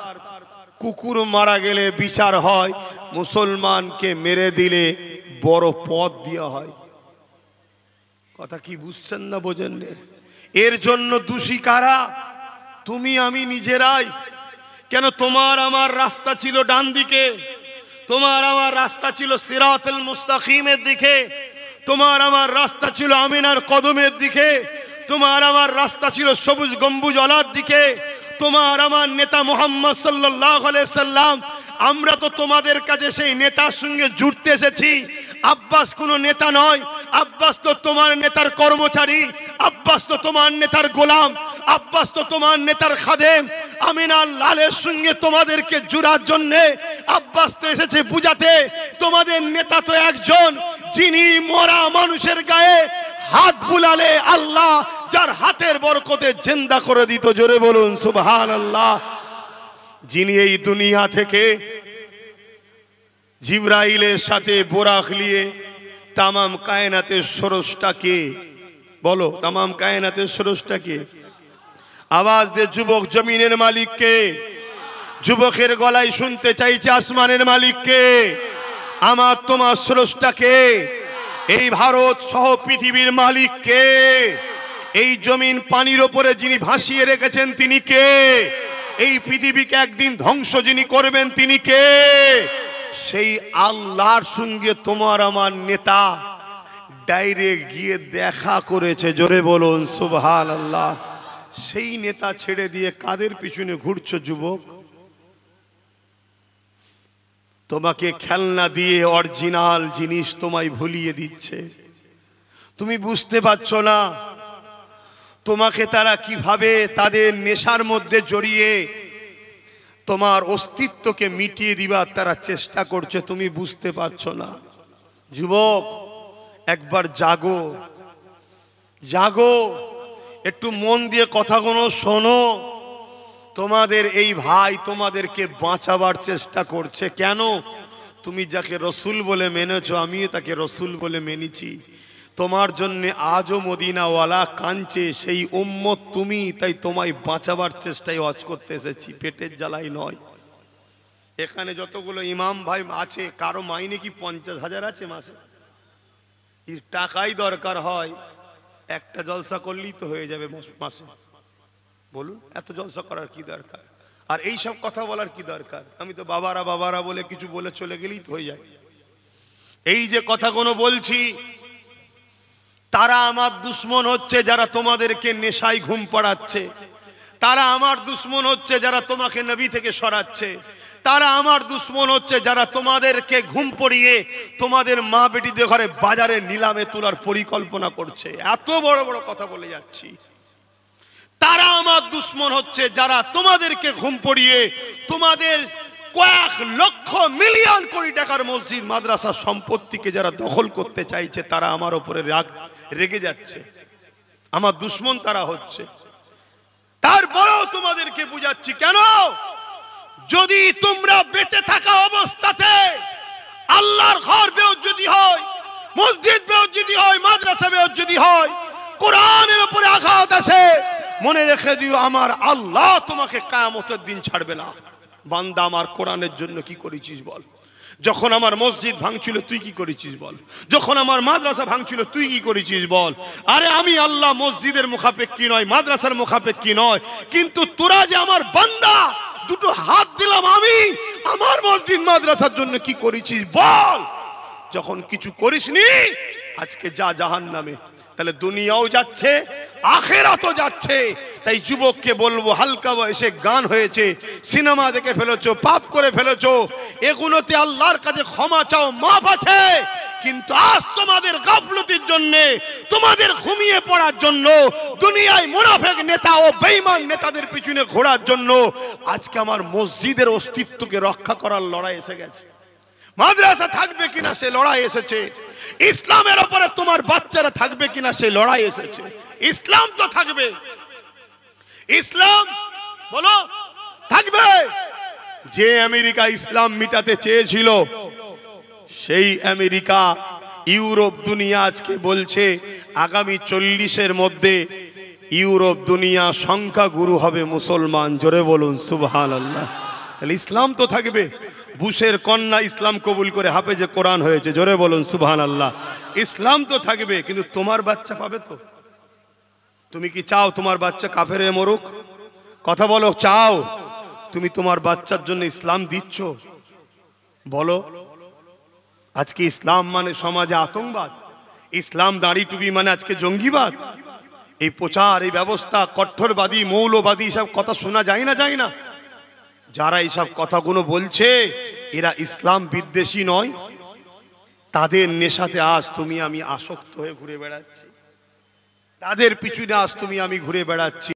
S1: কুকুর মারা গেলে বিচার হয়, মুসলমানকে মেরে দিলে বড় পদ দেওয়া হয়। কথা কি বুঝছেন না বোঝেন না? এর জন্য দোষী কারা? তুমি আমি নিজেরাই। কেন? তোমার আমার রাস্তা ছিল ডান দিকে, তোমার আমার রাস্তা ছিল সিরাতুল মুস্তাকিমের দিকে, তোমার আমার রাস্তা ছিল আমিনার কদমের দিকে, তোমার আমার রাস্তা ছিল সবুজ গম্বুজওয়ালার দিকে, তোমার আমার নেতা মুহাম্মদ সাল্লাল্লাহু আলাইহি সাল্লাম। আমরা তো তোমাদের কাছে সেই নেতার সঙ্গে জুড়তে এসেছি। আব্বাস কোনো নেতা নয়, আব্বাস তো তোমার নেতার কর্মচারী, আব্বাস তো তোমার নেতার গোলাম, আব্বাস তো তোমার নেতার খাদেম। আমিনার লালের সঙ্গে তোমাদেরকে জুড়ার জন্য আব্বাস তো এসেছে বুঝাতে, তোমাদের নেতা তো একজন, যিনি মরা মানুষের গায়ে হাত বুলালে আল্লাহ যার হাতের বরকতে জিন্দা করে দিত। জোরে বলুন সুবহানাল্লাহ। যিনি এই দুনিয়া থেকে জিবরাইলের সাথে বোরাক নিয়ে তামাম কায়নাতের স্রষ্টাকে, বলো তামাম কায়নাতের স্রষ্টাকে, আওয়াজ দে যুবক, জমিনের মালিককে। যুবকের গলায় শুনতে চাইছে আসমানের মালিককে, আমার তোমার স্রষ্টাকে। এই ভারত সহ পৃথিবীর মালিককে। এই জমিন পানির ওপরে যিনি ভাসিয়ে রেখেছেন তিনি কে? এই পৃথিবীকে একদিন ধ্বংস যিনি করবেন তিনি কে? সেই আল্লাহর সঙ্গে তোমার আমার নেতা ডাইরেক্ট গিয়ে দেখা করেছে। জোরে বলুন সুবহানাল্লাহ। সেই নেতা ছেড়ে দিয়ে কাদের পিছনে ঘুরছো যুবক? তোমাকে খেলনা দিয়ে অরিজিনাল জিনিস তোমায় ভুলিয়ে দিচ্ছে, তুমি বুঝতে পারছো না। তোমাকে তারা কিভাবে তাদের নেশার মধ্যে জড়িয়ে তোমার অস্তিত্বকে মিটিয়ে দিবার তারা চেষ্টা করছে, তুমি বুঝতে পারছো না। যুবক, একবার জাগো, জাগো, একটু মন দিয়ে কথাগুলো শোনো। তোমাদের এই ভাই তোমাদেরকে বাঁচাবার চেষ্টা করছে। কেন? তুমি যাকে রসুল বলে মেনেছো, আমিও তাকে রসুল বলে মেনেছি। তোমার জন্য আজও মদিনাওয়ালা কাঁদছে, সেই উম্মত তুমি। তাই তোমায় বাঁচাবার চেষ্টায় ওয়াজ করতে এসেছি, পেটের জ্বালাই নয়। এখানে যতগুলো ইমাম ভাই আছে, কারো মাইনে কি 50,000 আছে মাসে? এর টাকাই দরকার হয়, একটা জলসা করলেই তো হয়ে যাবে মাসে। বলুন, এত জলসা করার কি দরকার? আর এই সব কথা বলার কি দরকার? আমি তো বাবারা বাবারা বলে কিছু বলে চলে গেলেই তো হয়ে যায়। এই যে কথাগুলো বলছি, তারা আমার দুশ্মন হচ্ছে যারা তোমাদেরকে নেশায় ঘুম পাড়াচ্ছে। তারা আমার দুশ্মন হচ্ছে যারা তোমাকে নবী থেকে সরাচ্ছে। তারা আমার দুশ্মন হচ্ছে যারা তোমাদেরকে ঘুম পড়িয়ে তোমাদের মা বেটিদের ঘরে বাজারে নিলামে তোলার পরিকল্পনা করছে। এত বড় বড় কথা বলে যাচ্ছি। তারা আমার দুশ্মন হচ্ছে যারা তোমাদেরকে ঘুম পড়িয়ে তোমাদের কয়েক লক্ষ মিলিয়ন কোটি টাকার মসজিদ মাদ্রাসা সম্পত্তিকে যারা দখল করতে চাইছে, তারা আমার উপরে রেগে যাচ্ছে। আমার দুশ্মন তারা হচ্ছে। তারপরেও তোমাদেরকে বুঝাচ্ছি, কেন? যদি তোমরা বেঁচে থাকা অবস্থাতে আল্লাহর ঘর বেইজ্জতি হয়, মসজিদ বেইজ্জতি হয়, মাদ্রাসা বেইজ্জতি হয়, কোরআনের উপরে আঘাত আসে, মনে রেখে দিও আমার আল্লাহ তোমাকে কিয়ামতের দিন ছাড়বে না। বান্দা আমার, কোরআনের জন্য কি করেছিস বল? যখন আমার মসজিদ ভাঙছিল তুই কি করেছিস বল, যখন আমার মাদ্রাসা ভাঙছিল তুই কি করেছিস বল। আরে আমি আল্লাহ মসজিদের মুখাপেক্ষী নয়, মাদ্রাসার মুখাপেক্ষী নয়, কিন্তু তোরা যে আমার বান্দা, দুটো হাত দিলাম আমি, আমার মসজিদ মাদ্রাসার জন্য কি করেছিস বল। যখন কিছু করিসনি আজকে যা জাহান্নামে। তাহলে দুনিয়াও যাচ্ছে, আখিরাতও যাচ্ছে। তাই যুবককে বলবো, হালকা বয়সে গান হয়েছে, সিনেমা দেখে ফেলেছো, পাপ করে ফেলেছো, এগুলোতে আল্লাহর কাছে ক্ষমা চাও, মাফ আছে। কিন্তু আজ তোমাদের গাফলতির জন্য, তোমাদের ঘুমিয়ে পড়ার জন্য, দুনিয়ায় মুনাফিক নেতা ও বেঈমান নেতাদের পিছনে ঘোরার জন্য আজকে আমার মসজিদের অস্তিত্বকে রক্ষা করার লড়াই এসে গেছে। মাদ্রাসা থাকবে কিনা সে লড়াই এসেছে, ইসলামের উপরে তোমার বাচ্চারা থাকবে কিনা সে লড়াই এসেছে। ইসলাম তো থাকবে, ইসলাম বলো থাকবে। যে আমেরিকা ইসলাম মিটাতে চেয়েছিল, সেই আমেরিকা, ইউরোপ দুনিয়া আজকে বলছে আগামী 40-এর মধ্যে ইউরোপ দুনিয়া সংখ্যাগুরু হবে মুসলমান। জোরে বলুন সুবহানাল্লাহ। তাহলে ইসলাম তো থাকবে। বুশের কন্যা ইসলাম কবুল করে হাফেজে কোরআন হয়েছে। জোরে বলুন সুবহানাল্লাহ। ইসলাম তো থাকবে, কিন্তু তোমার বাচ্চা পাবে তো? তুমি কি চাও তোমার বাচ্চা কাফেরে মরুক? কথা বলো, চাও? তুমি তোমার বাচ্চার জন্য ইসলাম দিচ্ছ? বলো। আজকে ইসলাম মানে সমাজে আতঙ্কবাদ, ইসলাম দাড়ি টুপি মানে আজকে জঙ্গিবাদ। এই প্রচার, এই ব্যবস্থা, কট্টরবাদী, মৌলবাদী সব কথা শোনা যায় না, যায় না? যারা এইসব কথাগুলো বলছে এরা ইসলাম বিদ্বেষী নয়, তাদের নেশাতে আজ তুমি আমি আসক্ত হয়ে ঘুরে বেড়াচ্ছি, তাদের পিছনে আজ তুমি আমি ঘুরে বেড়াচ্ছি।